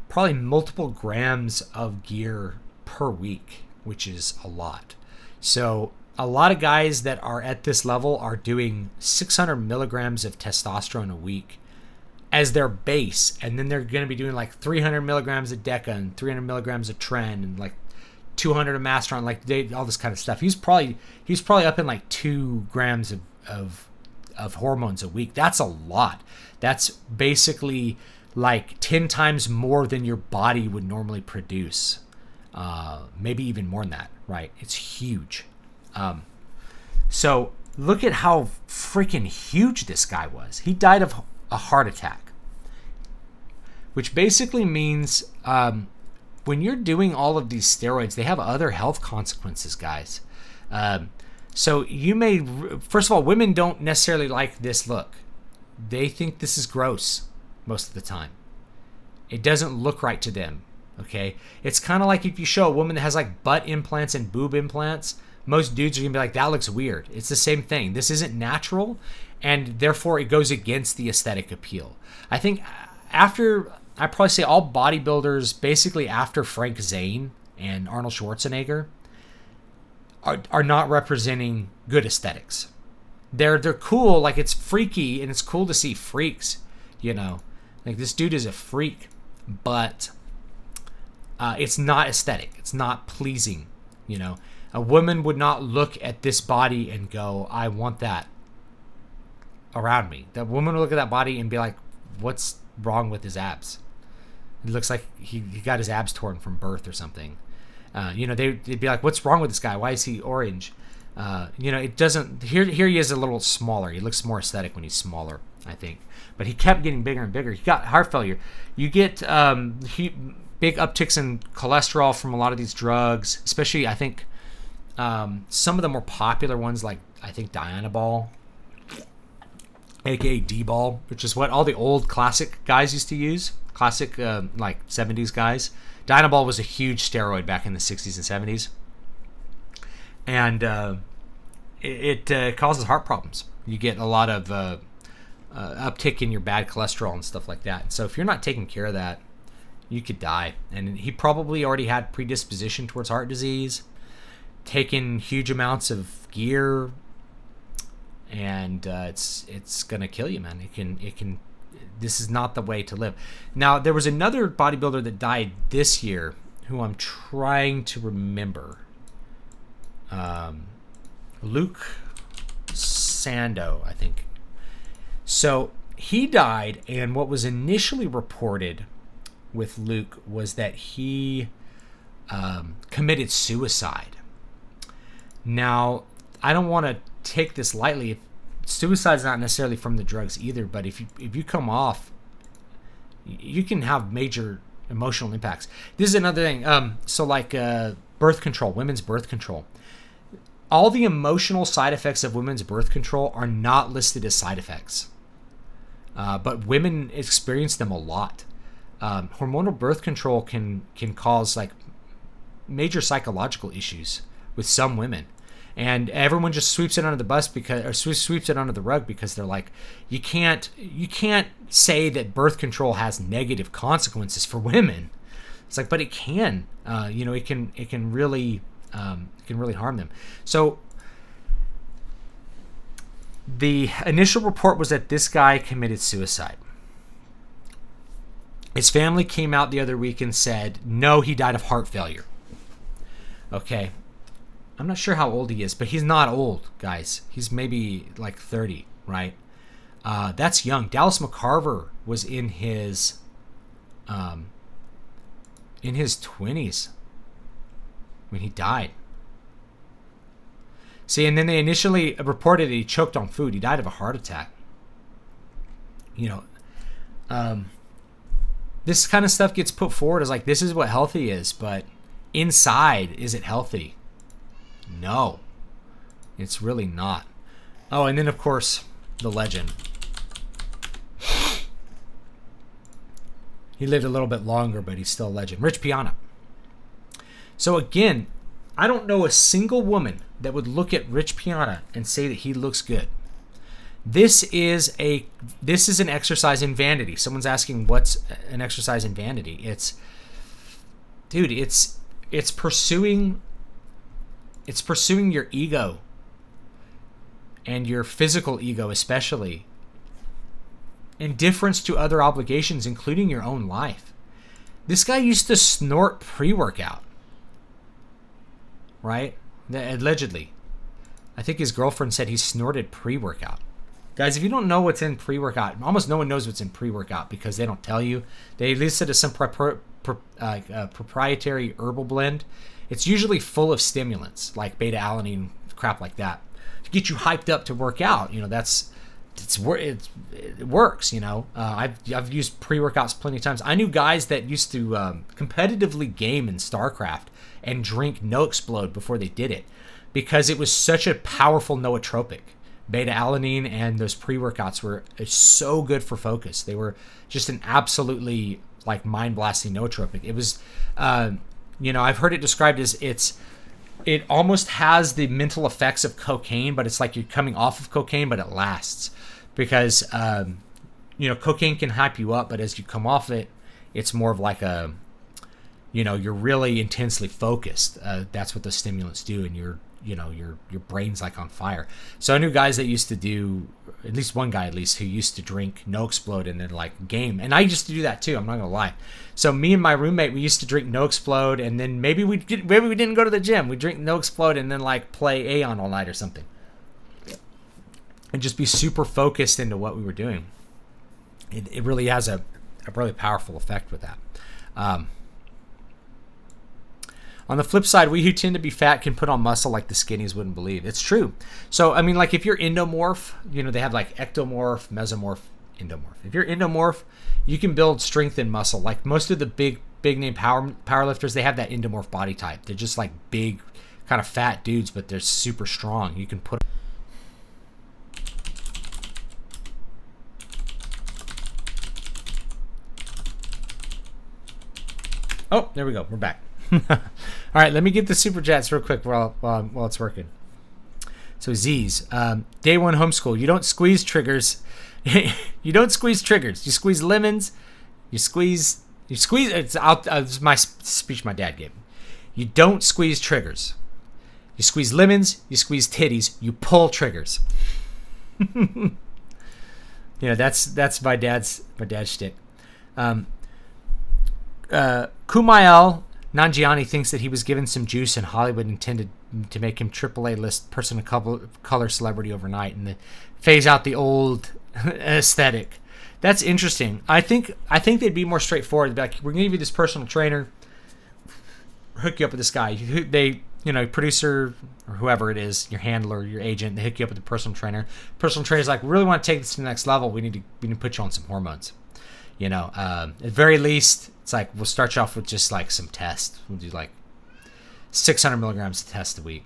probably multiple grams of gear per week, which is a lot. So a lot of guys that are at this level are doing 600 milligrams of testosterone a week as their base, and then they're going to be doing like 300 milligrams of Deca and 300 milligrams of Tren and like 200 of Masteron, like all this kind of stuff. He's probably up in like 2 grams of hormones a week. That's a lot. That's basically like 10 times more than your body would normally produce. Maybe even more than that, right? It's huge. So look at how freaking huge this guy was. He died of a heart attack, which basically means when you're doing all of these steroids, they have other health consequences, guys. So you may, first of all, women don't necessarily like this look. They think this is gross most of the time. It doesn't look right to them, okay? It's kind of like if you show a woman that has like butt implants and boob implants, most dudes are going to be like, that looks weird. It's the same thing. This isn't natural, and therefore it goes against the aesthetic appeal. I think after, I probably say all bodybuilders, basically after Frank Zane and Arnold Schwarzenegger, are not representing good aesthetics. They're cool, like it's freaky, and it's cool to see freaks, you know. Like this dude is a freak, but it's not aesthetic. It's not pleasing, you know. A woman would not look at this body and go, I want that around me. That woman would look at that body and be like, what's wrong with his abs? It looks like he got his abs torn from birth or something. You know, they'd be like, what's wrong with this guy? Why is he orange? You know, it doesn't, here he is a little smaller. He looks more aesthetic when he's smaller, I think. But he kept getting bigger and bigger. He got heart failure. You get big upticks in cholesterol from a lot of these drugs, especially, I think, some of the more popular ones, like, I think, Dianabol, aka D-ball, which is what all the old classic guys used to use. Classic, like, 70s guys. Dianabol was a huge steroid back in the 60s and 70s. And it causes heart problems. You get a lot of uptick in your bad cholesterol and stuff like that. So if you're not taking care of that, you could die. And he probably already had predisposition towards heart disease, taken huge amounts of gear, and it's gonna kill you, man. It can. This is not the way to live. Now, there was another bodybuilder that died this year who I'm trying to remember. Luke Sando, I think. So he died, and what was initially reported with Luke was that he committed suicide. Now, I don't want to take this lightly. Suicide's not necessarily from the drugs either, but if you come off, you can have major emotional impacts. This is another thing. So like birth control, women's birth control. All the emotional side effects of women's birth control are not listed as side effects, but women experience them a lot. Hormonal birth control can cause like major psychological issues with some women. And everyone just sweeps it under the bus sweeps it under the rug because they're like, you can't say that birth control has negative consequences for women. It's like, but it can. You know, it can really harm them. So the initial report was that this guy committed suicide. His family came out the other week and said, no, he died of heart failure. Okay. I'm not sure how old he is, but he's not old, guys. He's maybe like 30, right? That's young. Dallas McCarver was in his 20s when he died. See, and then they initially reported that he choked on food. He died of a heart attack. You know, this kind of stuff gets put forward as like, this is what healthy is, but inside, is it healthy? No, it's really not. Oh, and then of course, the legend. He lived a little bit longer, but he's still a legend. Rich Piana. So again, I don't know a single woman that would look at Rich Piana and say that he looks good. This is an exercise in vanity. Someone's asking what's an exercise in vanity. It's pursuing your ego and your physical ego, especially, indifference to other obligations, including your own life. This guy used to snort pre-workout, right? Allegedly. I think his girlfriend said he snorted pre-workout. Guys, if you don't know what's in pre-workout, almost no one knows what's in pre-workout because they don't tell you. They list it as some proprietary herbal blend. It's usually full of stimulants like beta-alanine, crap like that, to get you hyped up to work out. You know, it works. You know, I've used pre-workouts plenty of times. I knew guys that used to competitively game in StarCraft and drink No Explode before they did it because it was such a powerful nootropic. Beta-alanine and those pre-workouts were so good for focus. They were just an absolutely like mind-blasting nootropic. It was, I've heard it described as it almost has the mental effects of cocaine, but it's like you're coming off of cocaine, but it lasts because, cocaine can hype you up, but as you come off it, it's more of like you're really intensely focused. That's what the stimulants do, and your brain's like on fire. So I knew guys that used to do, at least one guy who used to drink No Explode and then like game. And I used to do that too, I'm not gonna lie. So me and my roommate, we used to drink No Explode, and then maybe we didn't go to the gym. We drink No Explode and then like play Aeon all night or something. And just be super focused into what we were doing. It really has a really powerful effect with that. On the flip side, we who tend to be fat can put on muscle like the skinnies wouldn't believe. It's true. So, I mean, like if you're endomorph, they have like ectomorph, mesomorph, endomorph. If you're endomorph, you can build strength and muscle. Like most of the big name powerlifters, they have that endomorph body type. They're just like big, kind of fat dudes, but they're super strong. You can put... Oh, there we go. We're back. All right, let me get the super chats real quick while it's working. So Z's, day one homeschool. You don't squeeze triggers. You don't squeeze triggers. You squeeze lemons. You squeeze. It's my speech my dad gave me. You don't squeeze triggers. You squeeze lemons. You squeeze titties. You pull triggers. That's my dad's shtick. Kumail Nanjiani thinks that he was given some juice and Hollywood intended to make him AAA list person of color celebrity overnight and then phase out the old aesthetic. That's interesting. I think they'd be more straightforward. They'd be like, we're going to give you this personal trainer, hook you up with this guy. Producer or whoever it is, your handler, your agent, they hook you up with a personal trainer. Personal trainer's like, we really want to take this to the next level. We need to put you on some hormones. At very least, it's like we'll start you off with just like some tests. We'll do like 600 milligrams of test a week,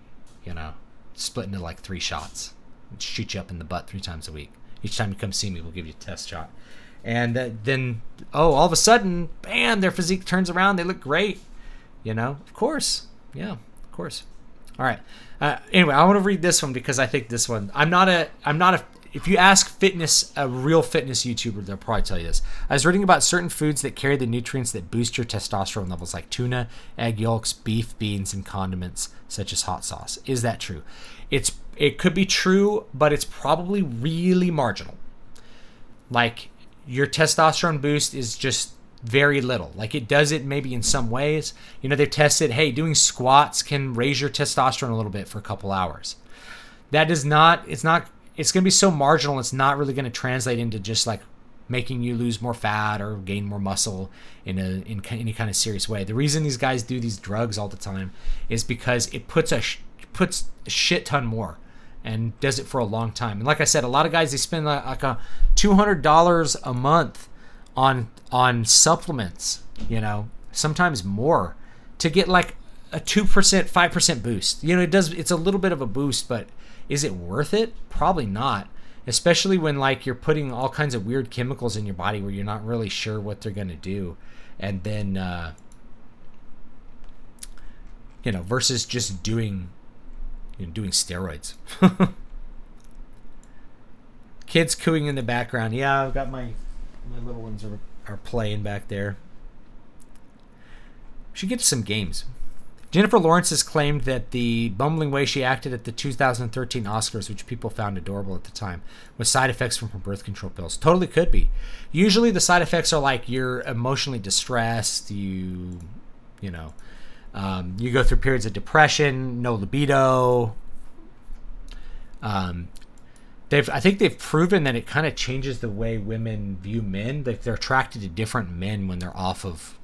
split into like 3 shots. We'll shoot you up in the butt 3 times a week. Each time you come see me, we'll give you a test shot. And then, all of a sudden, bam, their physique turns around. They look great. Of course. Yeah, of course. All right. Anyway, I want to read this one because I think this one, if you ask a real fitness YouTuber, they'll probably tell you this. I was reading about certain foods that carry the nutrients that boost your testosterone levels, like tuna, egg yolks, beef, beans, and condiments, such as hot sauce. Is that true? It could be true, but it's probably really marginal. Like, your testosterone boost is just very little. Like, it does it maybe in some ways. They've tested, hey, doing squats can raise your testosterone a little bit for a couple hours. That does not, it's going to be so marginal, it's not really going to translate into just like making you lose more fat or gain more muscle in any kind of serious way. The reason these guys do these drugs all the time is because it puts a shit ton more and does it for a long time. And like I said, a lot of guys, they spend like a $200 a month on supplements, sometimes more, to get like a 2%, 5% boost. It's a little bit of a boost, but is it worth it? Probably not. Especially when like you're putting all kinds of weird chemicals in your body where you're not really sure what they're going to do. And then, versus just doing steroids. Kids cooing in the background. Yeah, I've got my little ones are playing back there. Should get to some games. Jennifer Lawrence has claimed that the bumbling way she acted at the 2013 Oscars, which people found adorable at the time, was side effects from her birth control pills. Totally could be. Usually the side effects are like you're emotionally distressed, you go through periods of depression, no libido. I think they've proven that it kind of changes the way women view men. Like they're attracted to different men when they're off of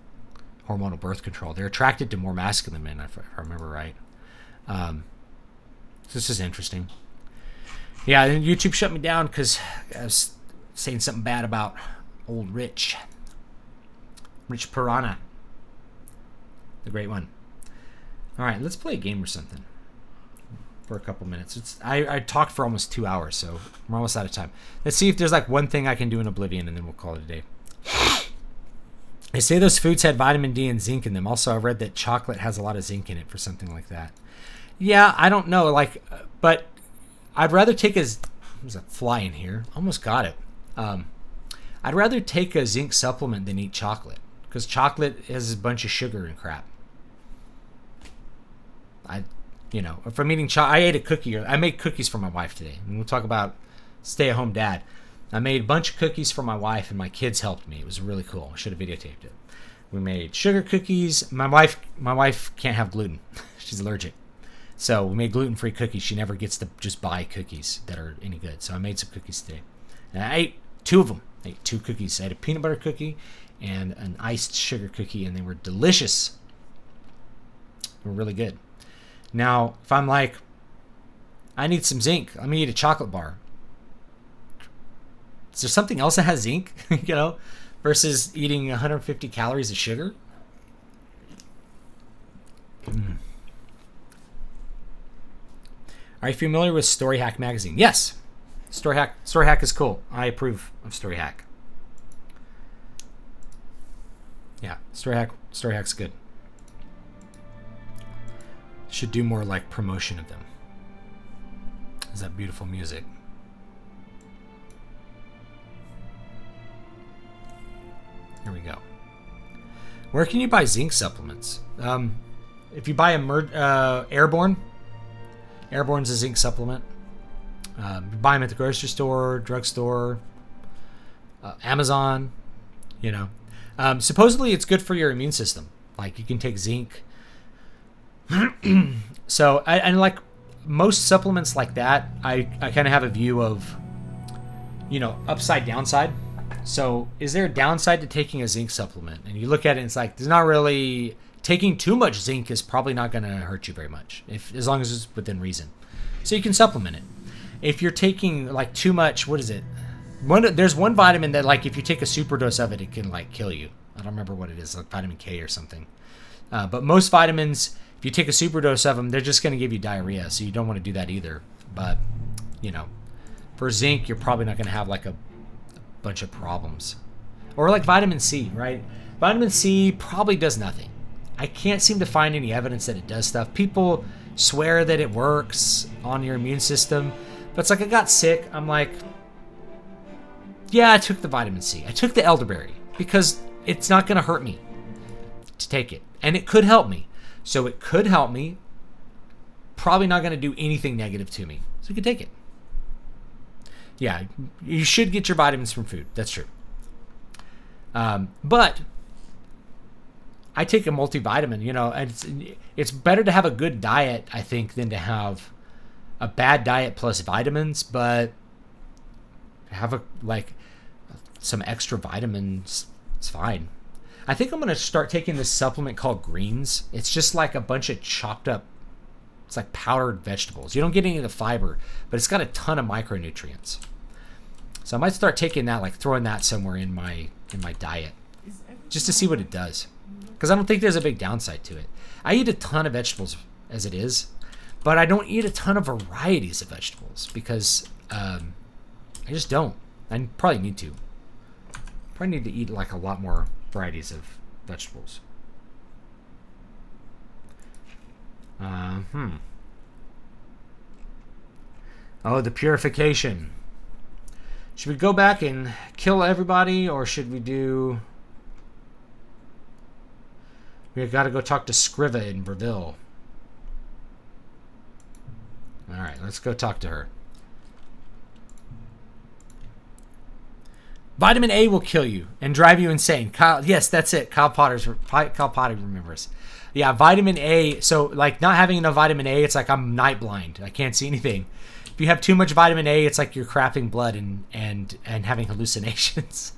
hormonal birth control. They're attracted to more masculine men, if I remember right. So this is interesting. Yeah, and YouTube shut me down because I was saying something bad about old Rich Piranha, the great one. All right, let's play a game or something. for a couple minutes. I talked for almost 2 hours, so we're almost out of time. Let's see if there's like one thing I can do in Oblivion, and then we'll call it a day. They say those foods had vitamin D and zinc in them. Also, I read that chocolate has a lot of zinc in it for something like that. Yeah, I don't know, like, but I'd rather take there's a fly in here. Almost got it. I'd rather take a zinc supplement than eat chocolate, because chocolate has a bunch of sugar and crap. If I'm eating I ate a cookie. I made cookies for my wife today. And we'll talk about stay-at-home dad. I made a bunch of cookies for my wife, and my kids helped me. It was really cool. I should have videotaped it. We made sugar cookies. My wife can't have gluten. She's allergic. So we made gluten-free cookies. She never gets to just buy cookies that are any good. So I made some cookies today. And I ate 2 of them. I ate 2 cookies. I had a peanut butter cookie and an iced sugar cookie, and they were delicious. They were really good. Now, if I'm like, I need some zinc, I'm going to eat a chocolate bar. Is there something else that has zinc, versus eating 150 calories of sugar? Are you familiar with Story Hack magazine? Yes. Story Hack is cool. I approve of Story Hack. Yeah, Story Hack's good. Should do more like promotion of them. Is that beautiful music? Here we go. Where can you buy zinc supplements? If you buy Airborne, Airborne's a zinc supplement. You buy them at the grocery store, drugstore, Amazon. Supposedly it's good for your immune system. Like, you can take zinc. So, and like most supplements like that, I kind of have a view of, upside downside. So, is there a downside to taking a zinc supplement? And you look at it and it's like, there's not really, taking too much zinc is probably not going to hurt you very much, as long as it's within reason. So you can supplement it. If you're taking like too much, what is it? There's one vitamin that, like, if you take a super dose of it, it can like kill you. I don't remember what it is, like vitamin K or something. But most vitamins, if you take a super dose of them, they're just going to give you diarrhea, so you don't want to do that either. But, for zinc, you're probably not going to have like a bunch of problems. Or like vitamin C, right? Vitamin C probably does nothing. I can't seem to find any evidence that it does stuff. People swear that it works on your immune system, but it's like, I got sick. I'm like, yeah, I took the vitamin C. I took the elderberry because it's not going to hurt me to take it. And it could help me. So it could help me. Probably not going to do anything negative to me. So you can take it. Yeah, you should get your vitamins from food. That's true. But I take a multivitamin, and it's better to have a good diet, I think, than to have a bad diet plus vitamins, but have some extra vitamins. It's fine. I think I'm going to start taking this supplement called Greens. It's just like a bunch of chopped up, it's like powdered vegetables. You don't get any of the fiber, but it's got a ton of micronutrients. So I might start taking that, like throwing that somewhere in my diet, just to see what it does. Because I don't think there's a big downside to it. I eat a ton of vegetables as it is, but I don't eat a ton of varieties of vegetables because I just don't. I probably need to. Probably need to eat like a lot more varieties of vegetables. Oh, the purification. Should we go back and kill everybody, or should we do... We got to go talk to Scriva in Breville. Alright, let's go talk to her. Vitamin A will kill you and drive you insane. Kyle, yes, that's it. Kyle Potter remembers. Yeah, vitamin A. So, like, not having enough vitamin A, it's like I'm night blind. I can't see anything. If you have too much vitamin A, it's like you're crapping blood and having hallucinations.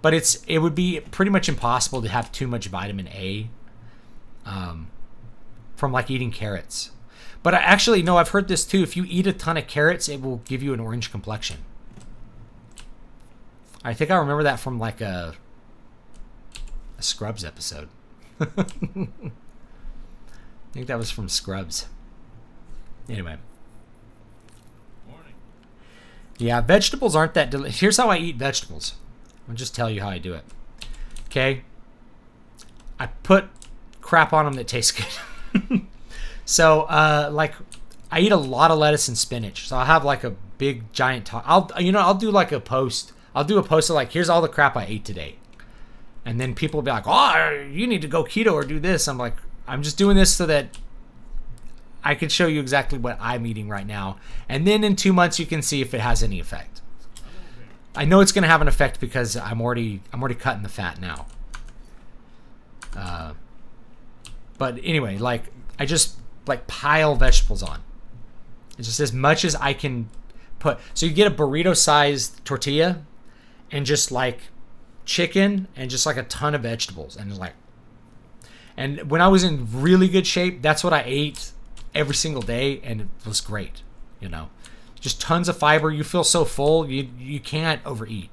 But it would be pretty much impossible to have too much vitamin A from like eating carrots. But I've heard this too. If you eat a ton of carrots, it will give you an orange complexion. I think I remember that from like a Scrubs episode. I think that was from Scrubs. Anyway. Yeah, vegetables aren't that delicious. Here's how I eat vegetables. I'll just tell you how I do it. Okay? I put crap on them that tastes good. So, like, I eat a lot of lettuce and spinach. So I'll have like a big giant I'll do like a post. I'll do a post of like, here's all the crap I ate today. And then people will be like, oh, you need to go keto or do this. I'm like, I'm just doing this so that I can show you exactly what I'm eating right now. And then in 2 months, you can see if it has any effect. I know it's going to have an effect because I'm already cutting the fat now. But anyway, like, I just like pile vegetables on. It's just as much as I can put. So you get a burrito-sized tortilla and just like chicken and just like a ton of vegetables. And when I was in really good shape, that's what I ate every single day, and it was great. You know, just tons of fiber. You feel so full, you can't overeat.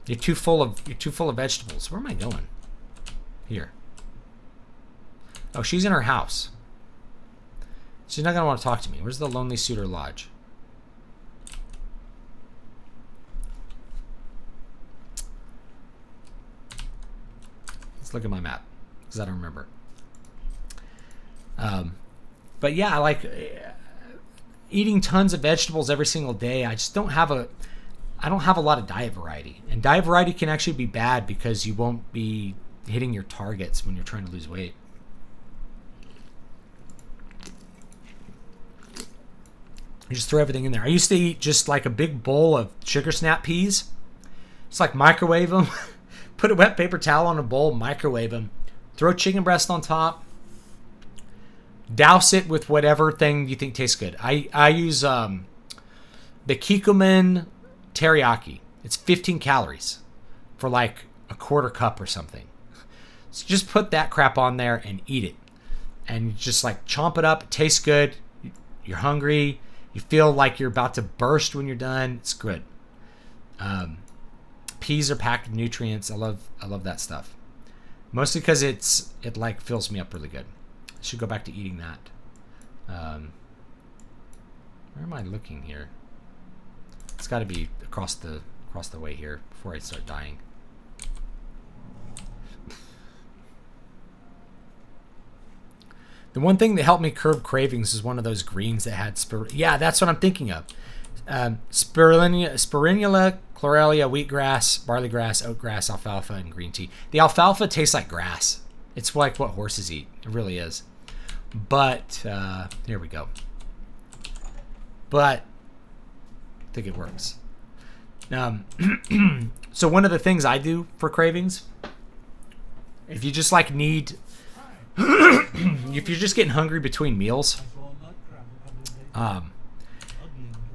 You're too full of vegetables. Where am I going? Here. Oh, she's in her house. She's not gonna want to talk to me. Where's the Lonely Suitor Lodge? Let's look at my map because I don't remember. But yeah, I like eating tons of vegetables every single day. I just don't have a lot of diet variety, and diet variety can actually be bad because you won't be hitting your targets when you're trying to lose weight. You just throw everything in there. I used to eat just like a big bowl of sugar snap peas. Just like microwave them, put a wet paper towel on a bowl, microwave them, throw chicken breast on top, douse it with whatever thing you think tastes good. I use the Kikkoman teriyaki. It's 15 calories for like a quarter cup or something. So just put that crap on there and eat it. And just like chomp it up. It tastes good. You're hungry. You feel like you're about to burst when you're done. It's good. Peas are packed with nutrients. I love that stuff. Mostly because it like fills me up really good. I should go back to eating that. Where am I looking here? It's got to be across the way here before I start dying. The one thing that helped me curb cravings is one of those greens that had yeah, that's what I'm thinking of. Spirulina, chlorella, wheatgrass, barleygrass, oatgrass, alfalfa, and green tea. The alfalfa tastes like grass. It's like what horses eat. It really is. But here we go. But I think it works. So one of the things I do for cravings, if you just like need, if you're just getting hungry between meals,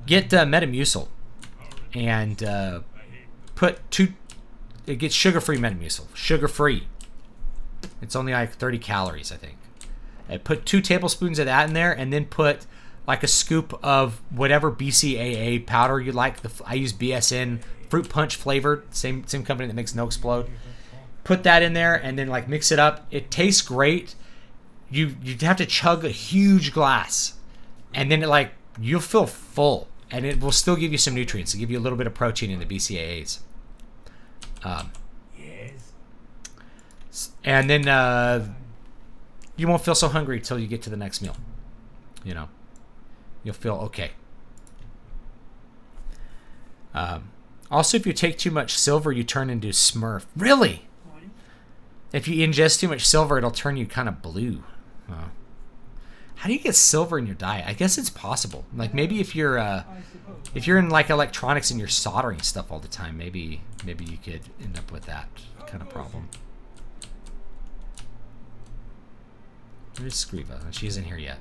get Metamucil and put it gets sugar-free Metamucil. Sugar-free. It's only like 30 calories, I think. And put 2 tablespoons of that in there, and then put like a scoop of whatever BCAA powder you like. I use BSN, fruit punch flavored, same company that makes No Explode. Put that in there, and then like mix it up. It tastes great. You have to chug a huge glass, and then you'll feel full, and it will still give you some nutrients. It'll give you a little bit of protein in the BCAAs. Yes. And then you won't feel so hungry till you get to the next meal. You know, you'll feel okay. Also, if you take too much silver, you turn into Smurf. Really? If you ingest too much silver, it'll turn you kind of blue. How do you get silver in your diet? I guess it's possible. Like maybe if you're in like electronics and you're soldering stuff all the time, maybe you could end up with that kind of problem. Where's Scriva? She isn't here yet.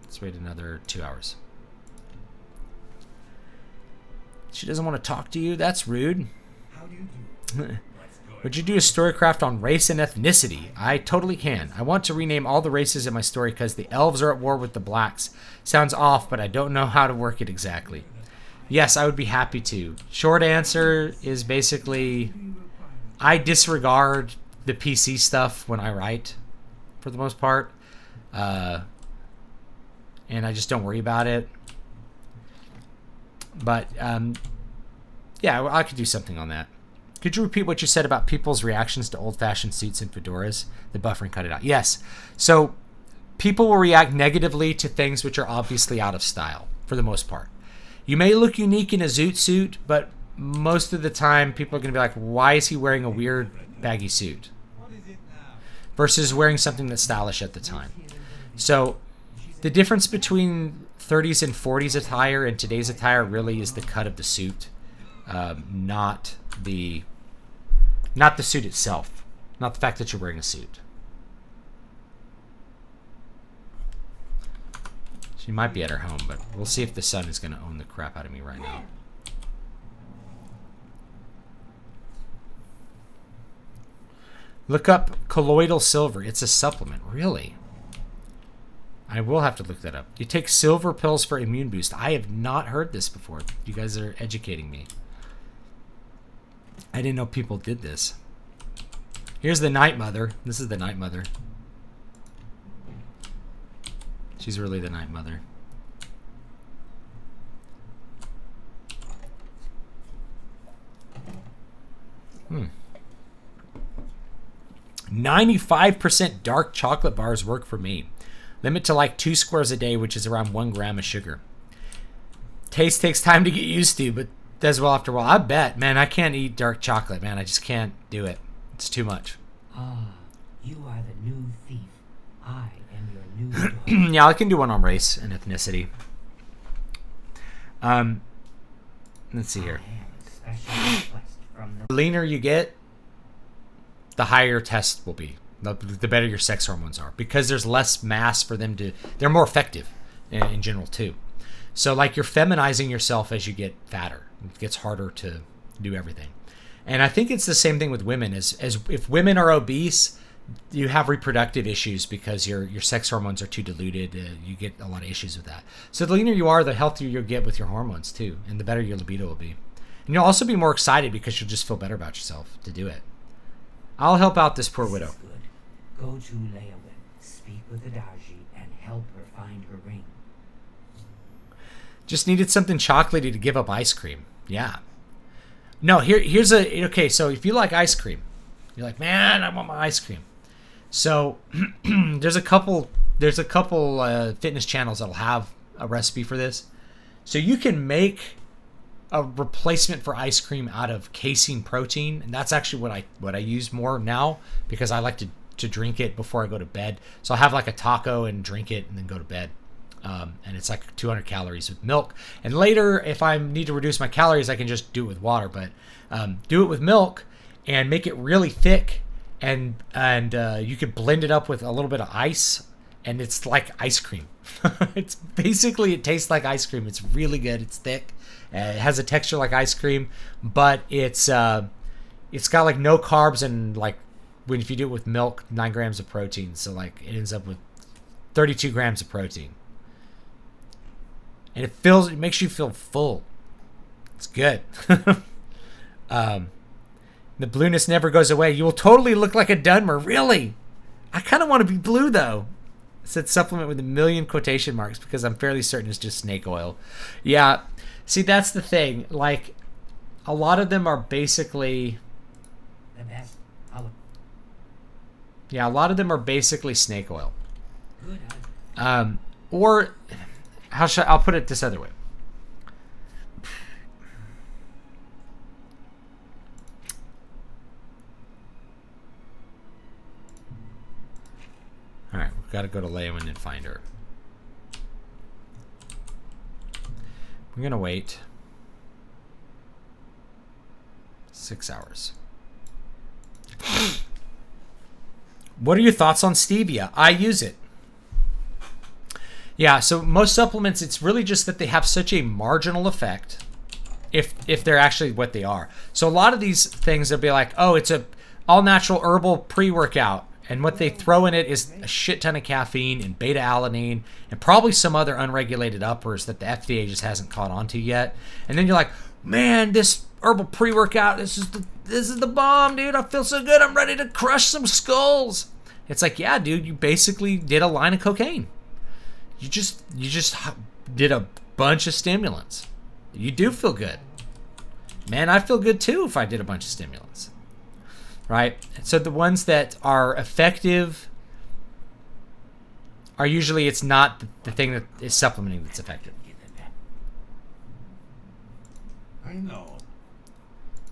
Let's wait another 2 hours. She doesn't want to talk to you? That's rude. How do you do? Would you do a storycraft on race and ethnicity? I totally can. I want to rename all the races in my story because the elves are at war with the blacks. Sounds off, but I don't know how to work it exactly. Yes, I would be happy to. Short answer is basically I disregard the PC stuff when I write, for the most part. And and I just don't worry about it. But, yeah, I could do something on that. Could you repeat what you said about people's reactions to old-fashioned suits and fedoras? The buffering cut it out. Yes. So people will react negatively to things which are obviously out of style, for the most part. You may look unique in a zoot suit, but most of the time people are going to be like, why is he wearing a weird baggy suit? Versus wearing something that's stylish at the time. So the difference between 30s and 40s attire and today's attire really is the cut of the suit, not the suit itself, not the fact that you're wearing a suit. She might be at her home, but we'll see if the sun is going to own the crap out of me right now. Look up colloidal silver. It's a supplement. Really? I will have to look that up. You take silver pills for immune boost. I have not heard this before. You guys are educating me. I didn't know people did this. Here's the Night Mother. This is the Night Mother. She's really the Night Mother. 95% dark chocolate bars work for me. Limit to like 2 squares a day, which is around 1 gram of sugar. Taste takes time to get used to, but does well after a while. I bet, man, I can't eat dark chocolate, man. I just can't do it. It's too much. Ah, you are the new thief. I am your new dog. Yeah, I can do one on race and ethnicity. Let's see here. The leaner you get, the higher your test will be. The better your sex hormones are, because there's less mass for them to. They're more effective in general too. So like you're feminizing yourself as you get fatter. It gets harder to do everything. And I think it's the same thing with women. As if women are obese, you have reproductive issues because your sex hormones are too diluted. You get a lot of issues with that. So the leaner you are, the healthier you'll get with your hormones too, and the better your libido will be. And you'll also be more excited because you'll just feel better about yourself to do it. I'll help out this poor widow. Good. Go to Leowin, speak with Adaji, and help her find her ring. Just needed something chocolatey to give up ice cream. Yeah. No, here's a... Okay, so if you like ice cream, you're like, man, I want my ice cream. So there's a couple fitness channels that'll have a recipe for this. So you can make a replacement for ice cream out of casein protein, and that's actually what I use more now because I like to drink it before I go to bed. So I'll have like a taco and drink it and then go to bed. And it's like 200 calories with milk. And later, if I need to reduce my calories, I can just do it with water. But do it with milk and make it really thick. And you can blend it up with a little bit of ice, and it's like ice cream. It's basically, it tastes like ice cream. It's really good. It's thick. It has a texture like ice cream, but it's got like no carbs and like if you do it with milk, 9 grams of protein. So like it ends up with 32 grams of protein. And it makes you feel full. It's good. The blueness never goes away. You will totally look like a Dunmer. Really? I kind of want to be blue, though. It said supplement with 1 million quotation marks because I'm fairly certain it's just snake oil. Yeah. See, that's the thing. Like, a lot of them are basically... The best. Yeah, a lot of them are basically snake oil. Good. Or... I'll put it this other way. All right, we've got to go to Leowin and find her. We're going to wait 6 hours. What are your thoughts on stevia? I use it. Yeah, so most supplements, it's really just that they have such a marginal effect if they're actually what they are. So a lot of these things, they'll be like, oh, it's a all-natural herbal pre-workout. And what they throw in it is a shit ton of caffeine and beta-alanine and probably some other unregulated uppers that the FDA just hasn't caught on to yet. And then you're like, man, this herbal pre-workout, this is the bomb, dude. I feel so good. I'm ready to crush some skulls. It's like, yeah, dude, you basically did a line of cocaine. you just did a bunch of stimulants. You do feel good. Man, I feel good too if I did a bunch of stimulants. Right? So the ones that are effective are usually, it's not the thing that is supplementing that's effective. I know.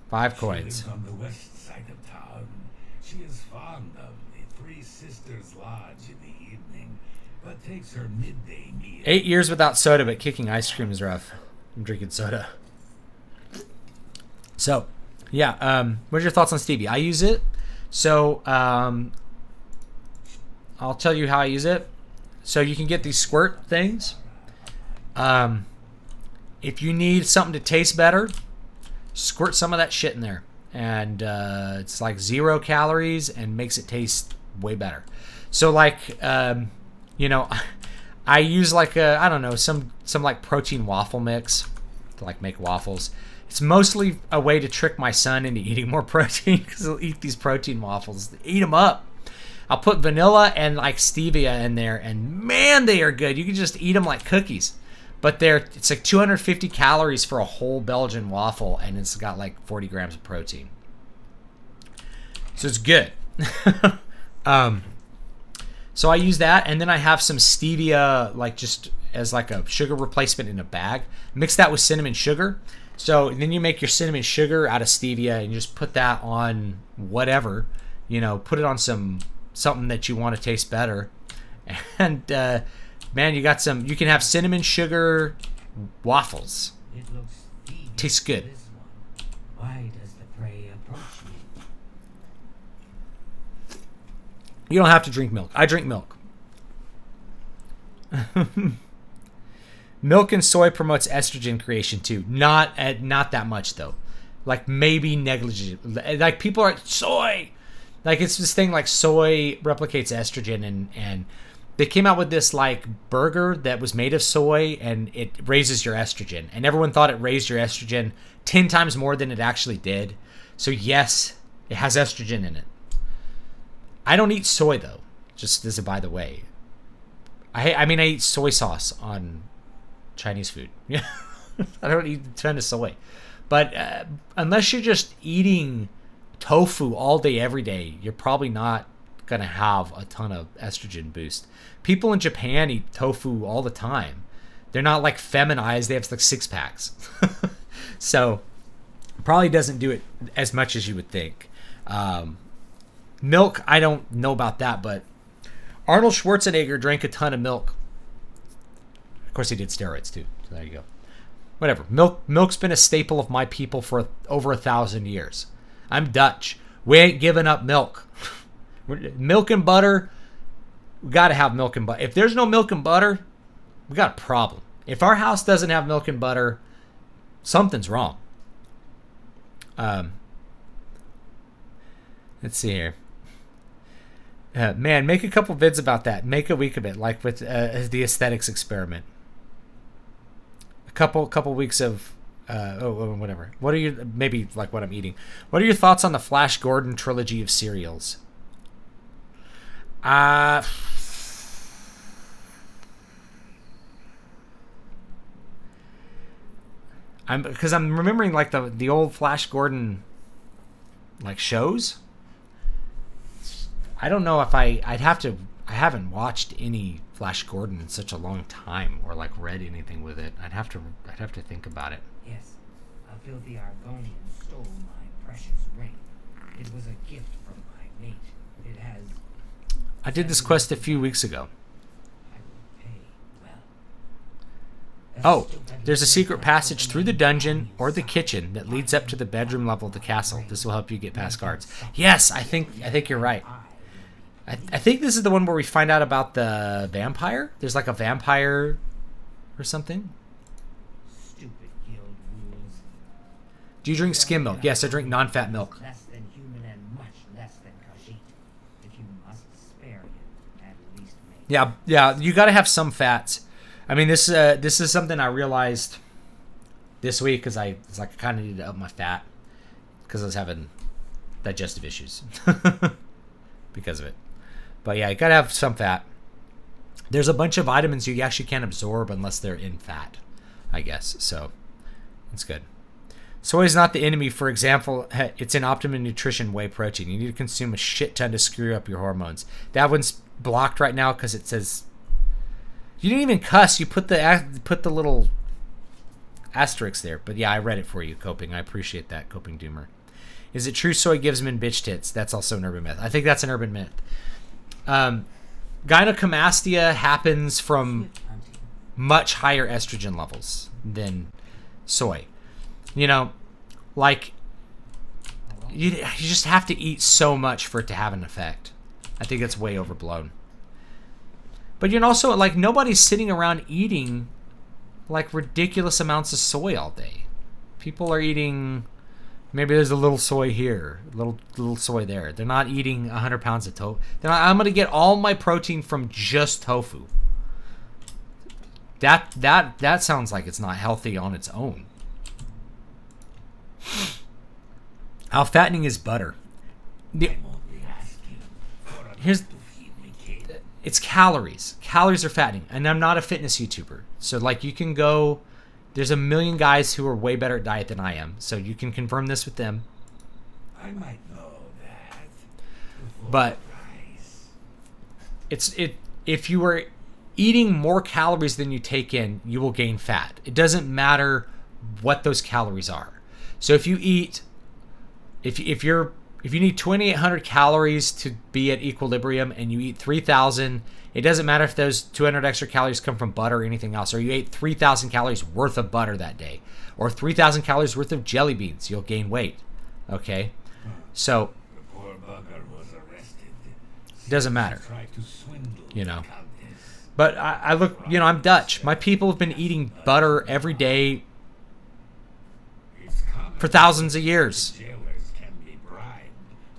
5 She coins. lives on the west side of town. She is fond of the Three Sisters Lodge in the evening, but takes her midday meal. 8 years without soda, but kicking ice cream is rough. I'm drinking soda. So, yeah. What's your thoughts on stevia? I use it. So, I'll tell you how I use it. So you can get these squirt things. If you need something to taste better, squirt some of that shit in there. And it's like 0 calories and makes it taste way better. So like, you know, I use like I don't know, some like protein waffle mix to like make waffles. It's mostly a way to trick my son into eating more protein because he'll eat these protein waffles. Eat them up. I'll put vanilla and like stevia in there, and man, they are good. You can just eat them like cookies. But it's like 250 calories for a whole Belgian waffle, and it's got like 40 grams of protein. So it's good. So I use that, and then I have some stevia, like just as like a sugar replacement in a bag. Mix that with cinnamon sugar. So then you make your cinnamon sugar out of stevia, and you just put that on whatever, you know, put it on something that you want to taste better, and man, you can have cinnamon sugar waffles. It looks Tastes good. this one. Why does the prey approach me? You don't have to drink milk. I drink milk. Milk and soy promotes estrogen creation too. Not that much though. Like maybe negligible. Like people are soy. Like it's this thing like soy replicates estrogen, and they came out with this like burger that was made of soy, and it raises your estrogen. And everyone thought it raised your estrogen 10 times more than it actually did. So yes, it has estrogen in it. I don't eat soy though. Just as a by the way. I mean I eat soy sauce on Chinese food. Yeah. I don't eat a ton of soy. But unless you're just eating tofu all day every day, you're probably not gonna have a ton of estrogen boost. People in Japan eat tofu all the time. They're not like feminized, they have like 6-packs. So probably doesn't do it as much as you would think. Milk, I don't know about that, but Arnold Schwarzenegger drank a ton of milk. Of course he did steroids too, so there you go. Whatever. Milk's been a staple of my people for over 1,000 years. I'm Dutch. We ain't giving up milk. Milk and butter, we got to have milk and butter. If there's no milk and butter, we got a problem. If our house doesn't have milk and butter, something's wrong. Let's see here. Man, make a couple vids about that. Make a week of it, like with the aesthetics experiment. A couple weeks of whatever. What are you, maybe like what I'm eating. What are your thoughts on the Flash Gordon trilogy of cereals? Because I'm remembering like the old Flash Gordon like shows. I don't know if I haven't watched any Flash Gordon in such a long time, or like read anything with it. I'd have to think about it. Yes, a filthy Argonian stole my precious ring. It was a gift from my mate. It has... I did this quest a few weeks ago. I will pay well. Oh, there's a secret passage through the dungeon or the kitchen that leads up to the bedroom level of the castle. This will help you get past guards. Yes, I think you're right. I think this is the one where we find out about the vampire. There's like a vampire or something. Stupid guild rules. Do you drink skim milk? Yes, I drink non-fat milk. Less than human and much less than Khajiit. If you must spare him, at least make... Yeah, you got to have some fats. I mean, this is something I realized this week because I was like, I kind of needed to up my fat because I was having digestive issues because of it. But yeah, you got to have some fat. there's a bunch of vitamins you actually can't absorb unless they're in fat, I guess. So it's good. Soy is not the enemy. For example, it's in optimum nutrition whey protein. You need to consume a shit ton to screw up your hormones. That one's blocked right now because it says you didn't even cuss. You put the little asterisk there. But yeah, I read it for you, Coping. I appreciate that, Coping Doomer. Is it true soy gives men bitch tits? That's also an urban myth. I think that's an urban myth. Gynecomastia happens from much higher estrogen levels than soy. You know, like, you just have to eat so much for it to have an effect. I think it's way overblown. But you know, also, like, nobody's sitting around eating, like, ridiculous amounts of soy all day. People are eating, maybe there's a little soy here, a little soy there. They're not eating 100 pounds of tofu. I'm going to get all my protein from just tofu. That sounds like it's not healthy on its own. How fattening is butter? It's calories. Calories are fattening, and I'm not a fitness YouTuber, so like you can go. There's a million guys who are way better at diet than I am, so you can confirm this with them. I might know that. But if you are eating more calories than you take in, you will gain fat. It doesn't matter what those calories are. So if you eat, if you need 2,800 calories to be at equilibrium and you eat 3,000, it doesn't matter if those 200 extra calories come from butter or anything else, or you ate 3,000 calories worth of butter that day, or 3,000 calories worth of jelly beans, you'll gain weight. Okay? So, The poor bugger was arrested. it doesn't matter. Tried to swindle You know. the Countess. But I look, you know, I'm Dutch. My people have been eating butter every day It's common for thousands of years. jailers can be bribed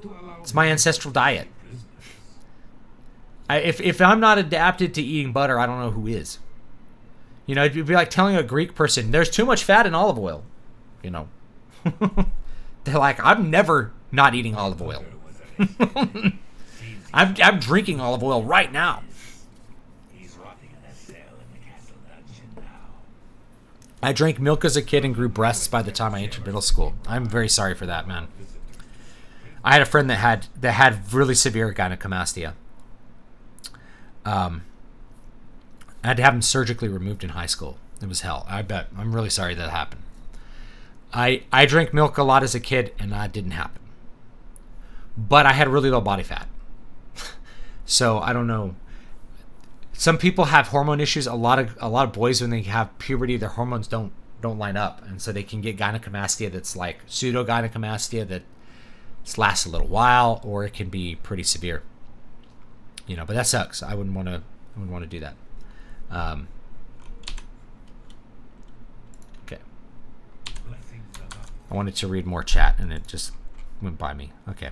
to allow It's my ancestral diet. prisoners. If I'm not adapted to eating butter, I don't know who is. You know, it'd be like telling a Greek person, there's too much fat in olive oil. You know. They're like, I'm never not eating olive oil. Bugger was arrested. Seems I'm drinking olive oil right now. he's rotting in a cell in the castle dungeon now. I drank milk as a kid and grew breasts by the time I entered middle school. I'm very sorry for that, man. I had a friend that had really severe gynecomastia. I had to have him surgically removed in high school. It was hell. I bet. I'm really sorry that happened. I drank milk a lot as a kid, and that didn't happen. But I had really low body fat. So I don't know. Some people have hormone issues. A lot of boys, when they have puberty, their hormones don't line up, and so they can get gynecomastia that's like pseudo gynecomastia that lasts a little while, or it can be pretty severe. You know, but that sucks. I wouldn't want to do that. Okay. Blessings above. I wanted to read more chat, and it just went by me. Okay.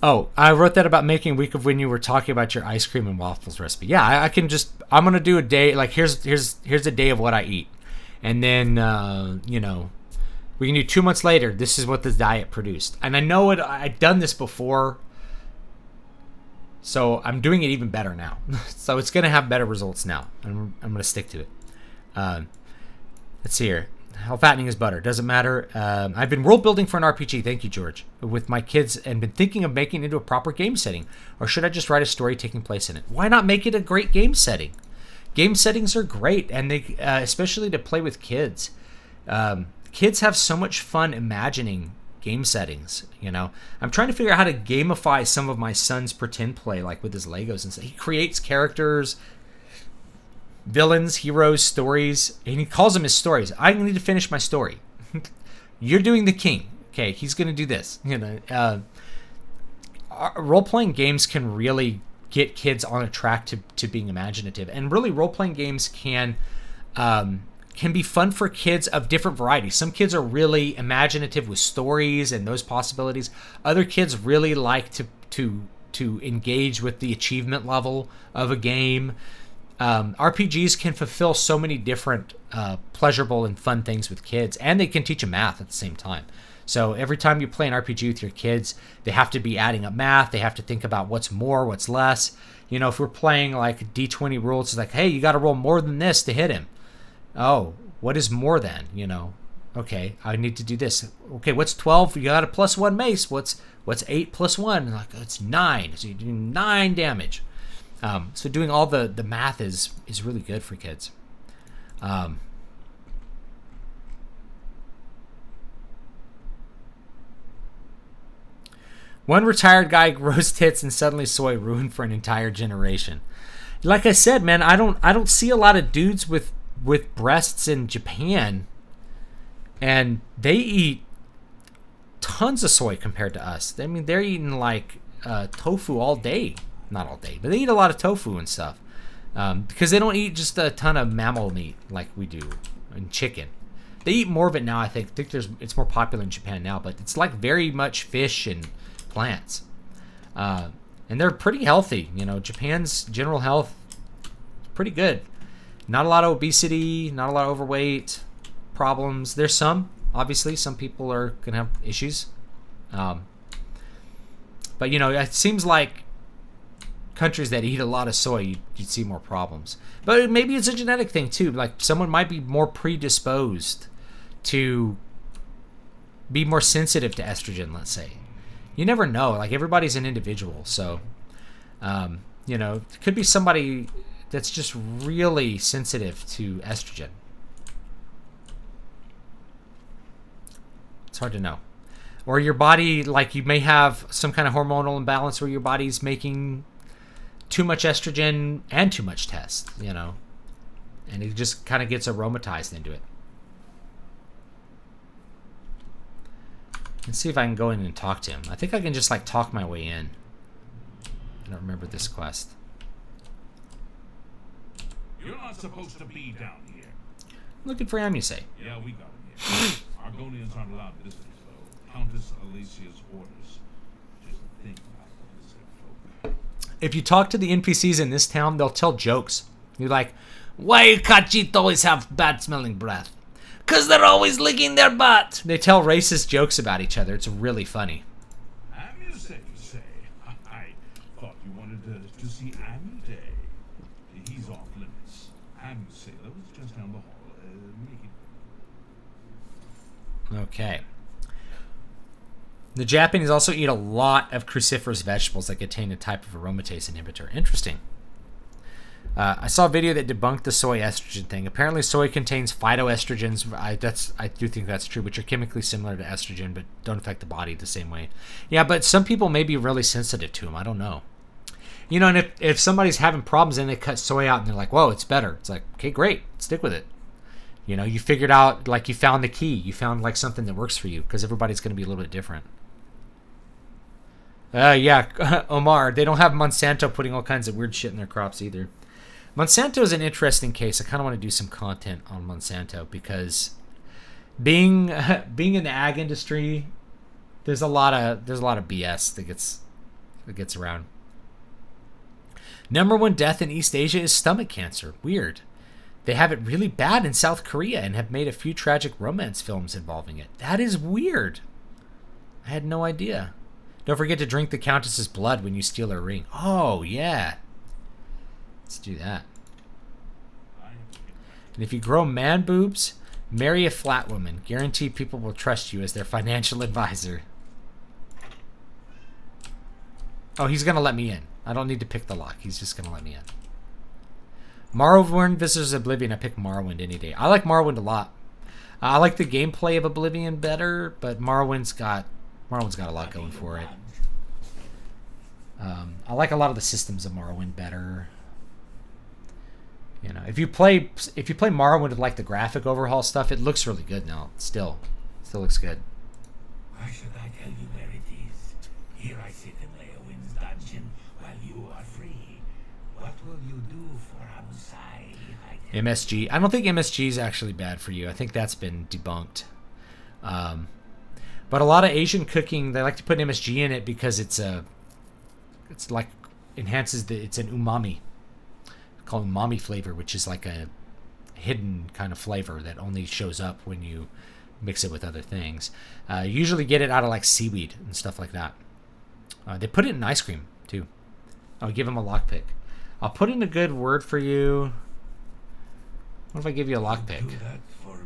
Oh, I wrote that about making a week of when you were talking about your ice cream and waffles recipe. Yeah, I can just. I'm gonna do a day. Like here's a day of what I eat, and then you know, we can do 2 months later. This is what this diet produced, and I know it. I've done this before, so I'm doing it even better now. So it's gonna have better results now, and I'm gonna stick to it. Let's see here. How fattening is butter? Doesn't matter. I've been world building for an RPG. Thank you, George. With my kids, and been thinking of making it into a proper game setting. Or should I just write a story taking place in it? Why not make it a great game setting? Game settings are great, and they especially to play with kids. Kids have so much fun imagining game settings. You know, I'm trying to figure out how to gamify some of my son's pretend play, like with his Legos and stuff. He creates characters, villains, heroes, stories, and he calls them his stories. I need to finish my story. You're doing the king. Okay, he's going to do this. You know, role-playing games can really get kids on a track to being imaginative, and really role-playing games can be fun for kids of different varieties. Some kids are really imaginative with stories and those possibilities. Other kids really like to engage with the achievement level of a game. RPGs can fulfill so many different pleasurable and fun things with kids, and they can teach them math at the same time. So every time you play an RPG with your kids, they have to be adding up math. They have to think about what's more, what's less. You know, if we're playing like D20 rules, it's like, hey, you got to roll more than this to hit him. Oh, what is more than? You know, okay, I need to do this. Okay, what's 12? You got a +1 mace. What's 8 + 1? Like, it's 9. So you're doing 9 damage. So doing all the math is really good for kids. One retired guy grows tits and suddenly soy ruined for an entire generation. Like I said, man, I don't see a lot of dudes with breasts in Japan, and they eat tons of soy compared to us. I mean, they're eating like tofu all day. Not all day, but they eat a lot of tofu and stuff because they don't eat just a ton of mammal meat like we do, and chicken. They eat more of it now. I think it's more popular in Japan now, but it's like very much fish and plants, and they're pretty healthy. You know, Japan's general health is pretty good. Not a lot of obesity, not a lot of overweight problems. There's some, obviously, some people are gonna have issues, but you know, it seems like countries that eat a lot of soy, you'd see more problems. But maybe it's a genetic thing too. Like someone might be more predisposed to be more sensitive to estrogen, let's say. You never know. Like everybody's an individual. So, you know, it could be somebody that's just really sensitive to estrogen. It's hard to know. Or your body, like you may have some kind of hormonal imbalance where your body's making too much estrogen and too much test, you know, and it just kind of gets aromatized into it. Let's see if I can go in and talk to him. I think I can just like talk my way in. I don't remember this quest. You're not supposed to be down here. Looking for Amuse. Yeah, we got him here. Argonians aren't allowed visitors, though. Countess Alicia's orders. Just think about what is their folk. If you talk to the NPCs in this town, they'll tell jokes. You're like, why Khajiit always have bad smelling breath? Because they're always licking their butt. They tell racist jokes about each other. It's really funny. Amuse, you say? I thought you wanted to see Amuse. He's off limits. Amuse, that was just down the hall. Make it. Okay. The Japanese also eat a lot of cruciferous vegetables that contain a type of aromatase inhibitor. Interesting. I saw a video that debunked the soy estrogen thing. Apparently, soy contains phytoestrogens. I do think that's true, which are chemically similar to estrogen, but don't affect the body the same way. Yeah, but some people may be really sensitive to them. I don't know. You know, and if somebody's having problems and they cut soy out and they're like, whoa, it's better. It's like, okay, great. Stick with it. You know, you figured out, like, you found the key. You found, like, something that works for you, because everybody's going to be a little bit different. Yeah, Omar, they don't have Monsanto putting all kinds of weird shit in their crops either. Monsanto is an interesting case. I kind of want to do some content on Monsanto because being in the ag industry, there's a lot of BS that gets around. Number one death in East Asia is stomach cancer. Weird. They have it really bad in South Korea and have made a few tragic romance films involving it. That is weird. I had no idea. Don't forget to drink the Countess's blood when you steal her ring. Oh, yeah. Let's do that. And if you grow man boobs, marry a flat woman. Guarantee people will trust you as their financial advisor. Oh, he's going to let me in. I don't need to pick the lock. He's just going to let me in. Morrowind visitors Oblivion. I pick Morrowind any day. I like Morrowind a lot. I like the gameplay of Oblivion better, but Morrowind's got a lot going for it. I like a lot of the systems of Morrowind better. You know, if you play Morrowind with like the graphic overhaul stuff, it looks really good now. Still looks good. Why should I tell you where it is? Here I sit in Leowin's dungeon while you are free. What will you do for Amusai? MSG. I don't think MSG is actually bad for you. I think that's been debunked. But a lot of Asian cooking, they like to put MSG in it because it's like enhances it's an umami. Called umami flavor, which is like a hidden kind of flavor that only shows up when you mix it with other things. Usually get it out of like seaweed and stuff like that. They put it in ice cream too. I'll give him a lockpick. I'll put in a good word for you. What if I give you a lockpick?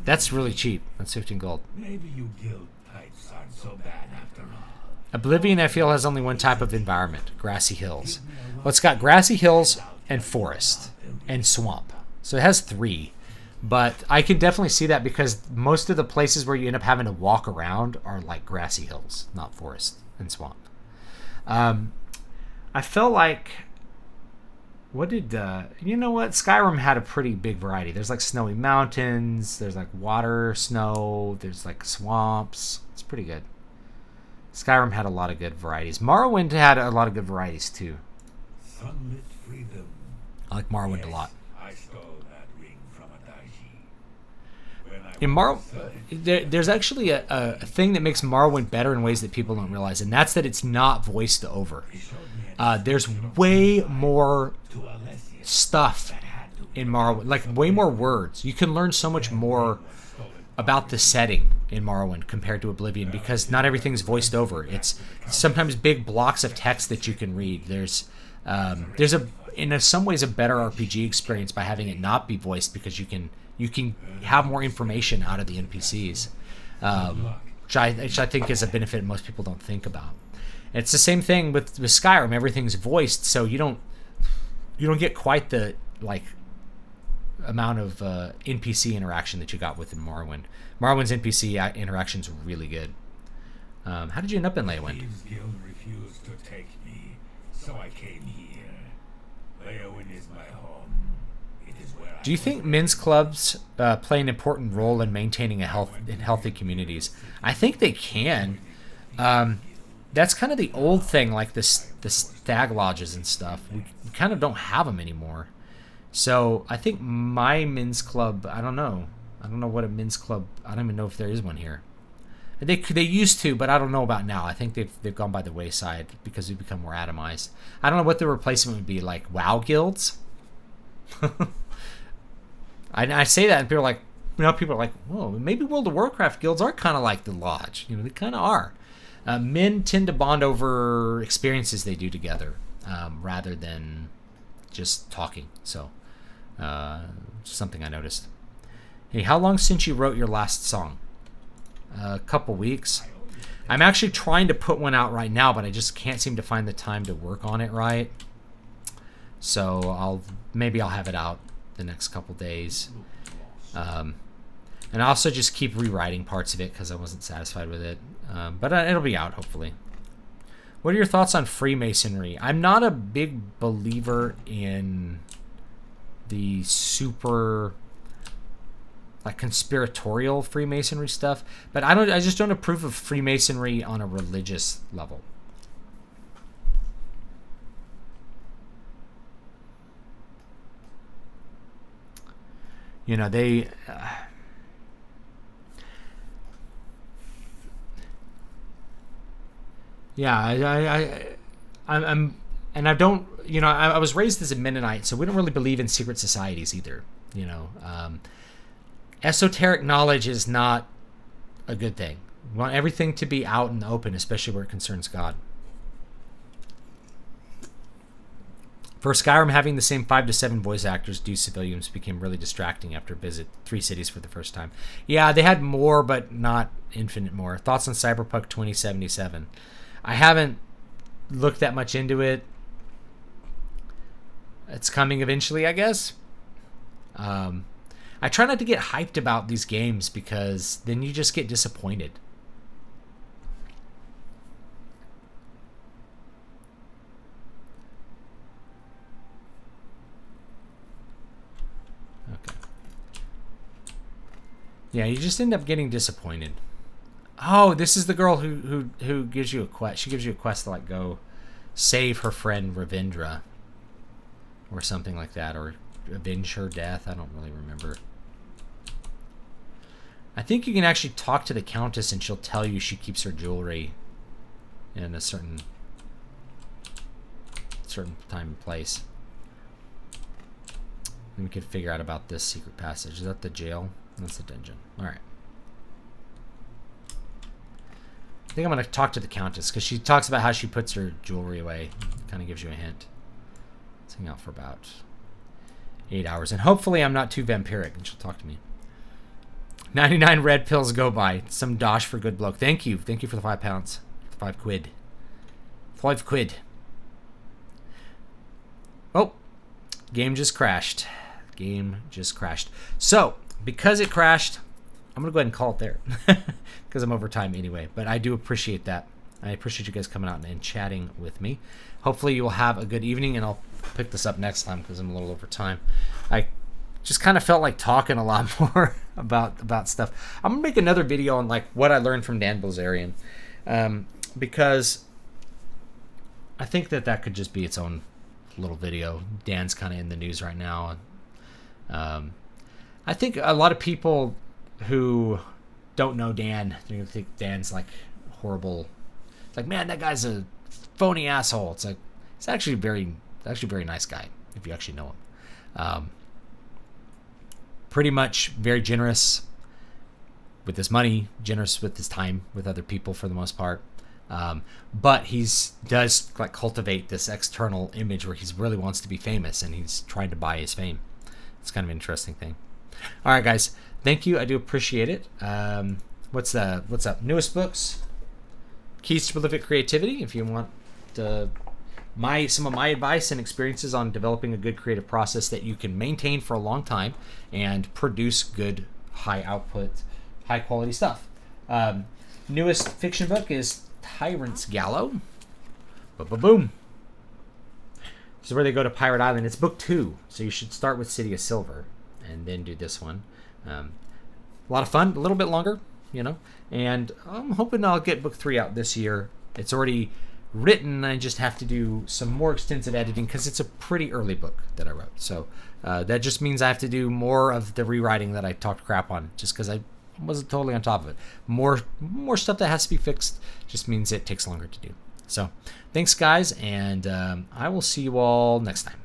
That's really cheap. That's 15 gold. Maybe you guild types aren't so bad after all. Oblivion, I feel, has only one type of environment, grassy hills. Well, it's got grassy hills and forest and swamp. So it has 3. But I can definitely see that because most of the places where you end up having to walk around are like grassy hills, not forest and swamp. I felt like... What did... you know what? Skyrim had a pretty big variety. There's like snowy mountains. There's like water, snow. There's like swamps. It's pretty good. Skyrim had a lot of good varieties. Morrowind had a lot of good varieties too. Sunlit freedom. I like Morrowind Yes, a lot. I stole that ring from a Daiji. When I In was there's actually a thing that makes Morrowind better in ways that people don't realize, and that's that it's not voiced over. he showed me an There's way more to Alessia stuff that had to be in Morrowind, like way more words. You can learn so much more about the setting in Morrowind compared to Oblivion because not everything's voiced over. It's sometimes big blocks of text that you can read. There's in some ways a better RPG experience by having it not be voiced because you can have more information out of the NPCs, which I think is a benefit most people don't think about. And it's the same thing with Skyrim. Everything's voiced, so you don't get quite the like amount of NPC interaction that you got with in Morrowind. Morrowind's NPC interaction's really good. How did you end up in Leyawind? Thieves Guild refused to take me, so I came here. Leyawind is my home. It is where Do you think men's clubs play an important role in maintaining healthy communities? I think they can. That's kind of the old thing, like the stag lodges and stuff. We kind of don't have them anymore. So I think my men's club, I don't know what a men's club, I don't even know if there is one here. They used to, but I don't know about now. I think they've gone by the wayside because we've become more atomized. I don't know what the replacement would be, like WoW guilds? I say that and people are like, whoa, maybe World of Warcraft guilds are kind of like the lodge. They kind of are. Men tend to bond over experiences they do together rather than just talking. So, something I noticed. Hey, how long since you wrote your last song? A couple weeks. I'm actually trying to put one out right now, but I just can't seem to find the time to work on it right. So I'll have it out the next couple days. And I also just keep rewriting parts of it because I wasn't satisfied with it. But it'll be out, hopefully. What are your thoughts on Freemasonry? I'm not a big believer in the super like conspiratorial Freemasonry stuff, but I just don't approve of Freemasonry on a religious level. They I was raised as a Mennonite, so we don't really believe in secret societies either. Esoteric knowledge is not a good thing. We want everything to be out in the open, especially where it concerns God. For Skyrim, having the same 5 to 7 voice actors do civilians became really distracting after visit 3 cities for the first time. Yeah, they had more, but not infinite more. Thoughts on Cyberpunk 2077? I haven't looked that much into it. It's coming eventually, I guess. I try not to get hyped about these games because then you just get disappointed. Okay. Yeah, you just end up getting disappointed. Oh, this is the girl who gives you a quest. She gives you a quest to like go save her friend Ravindra or something like that, or avenge her death. I don't really remember. I think you can actually talk to the Countess and she'll tell you she keeps her jewelry in a certain time and place. And we could figure out about this secret passage. Is that the jail? That's the dungeon. Alright. I think I'm going to talk to the Countess because she talks about how she puts her jewelry away. Kind of gives you a hint. Let's hang out for about 8 hours. And hopefully I'm not too vampiric and she'll talk to me. 99 red pills go by. Some dosh for good bloke. Thank you. Thank you for the £5. 5 quid. 5 quid. Oh. Game just crashed. Game just crashed. So, because it crashed, I'm going to go ahead and call it there. Because I'm over time anyway. But I do appreciate that. I appreciate you guys coming out and chatting with me. Hopefully you will have a good evening, and I'll pick this up next time because I'm a little over time. I just kind of felt like talking a lot more about stuff. I'm going to make another video on like what I learned from Dan Bilzerian. Because I think that could just be its own little video. Dan's kind of in the news right now. I think a lot of people who don't know Dan, they're going to think Dan's like horrible. It's like, man, that guy's a phony asshole. It's like, he's actually very nice guy if you actually know him. Pretty much very generous with his money, generous with his time with other people for the most part. But does like cultivate this external image where he really wants to be famous and he's trying to buy his fame. It's kind of an interesting thing. All right, guys. Thank you. I do appreciate it. What's up? Newest books. Keys to Prolific Creativity. If you want some of my advice and experiences on developing a good creative process that you can maintain for a long time and produce good, high output, high quality stuff. Newest fiction book is Tyrant's Gallow. Boom. This is where they go to Pirate Island. It's book 2, so you should start with City of Silver and then do this one. A lot of fun, a little bit longer, and I'm hoping I'll get book 3 out this year. It's already written. I just have to do some more extensive editing because it's a pretty early book that I wrote. So that just means I have to do more of the rewriting that I talked crap on just because I wasn't totally on top of it. More stuff that has to be fixed just means it takes longer to do. So thanks, guys, and I will see you all next time.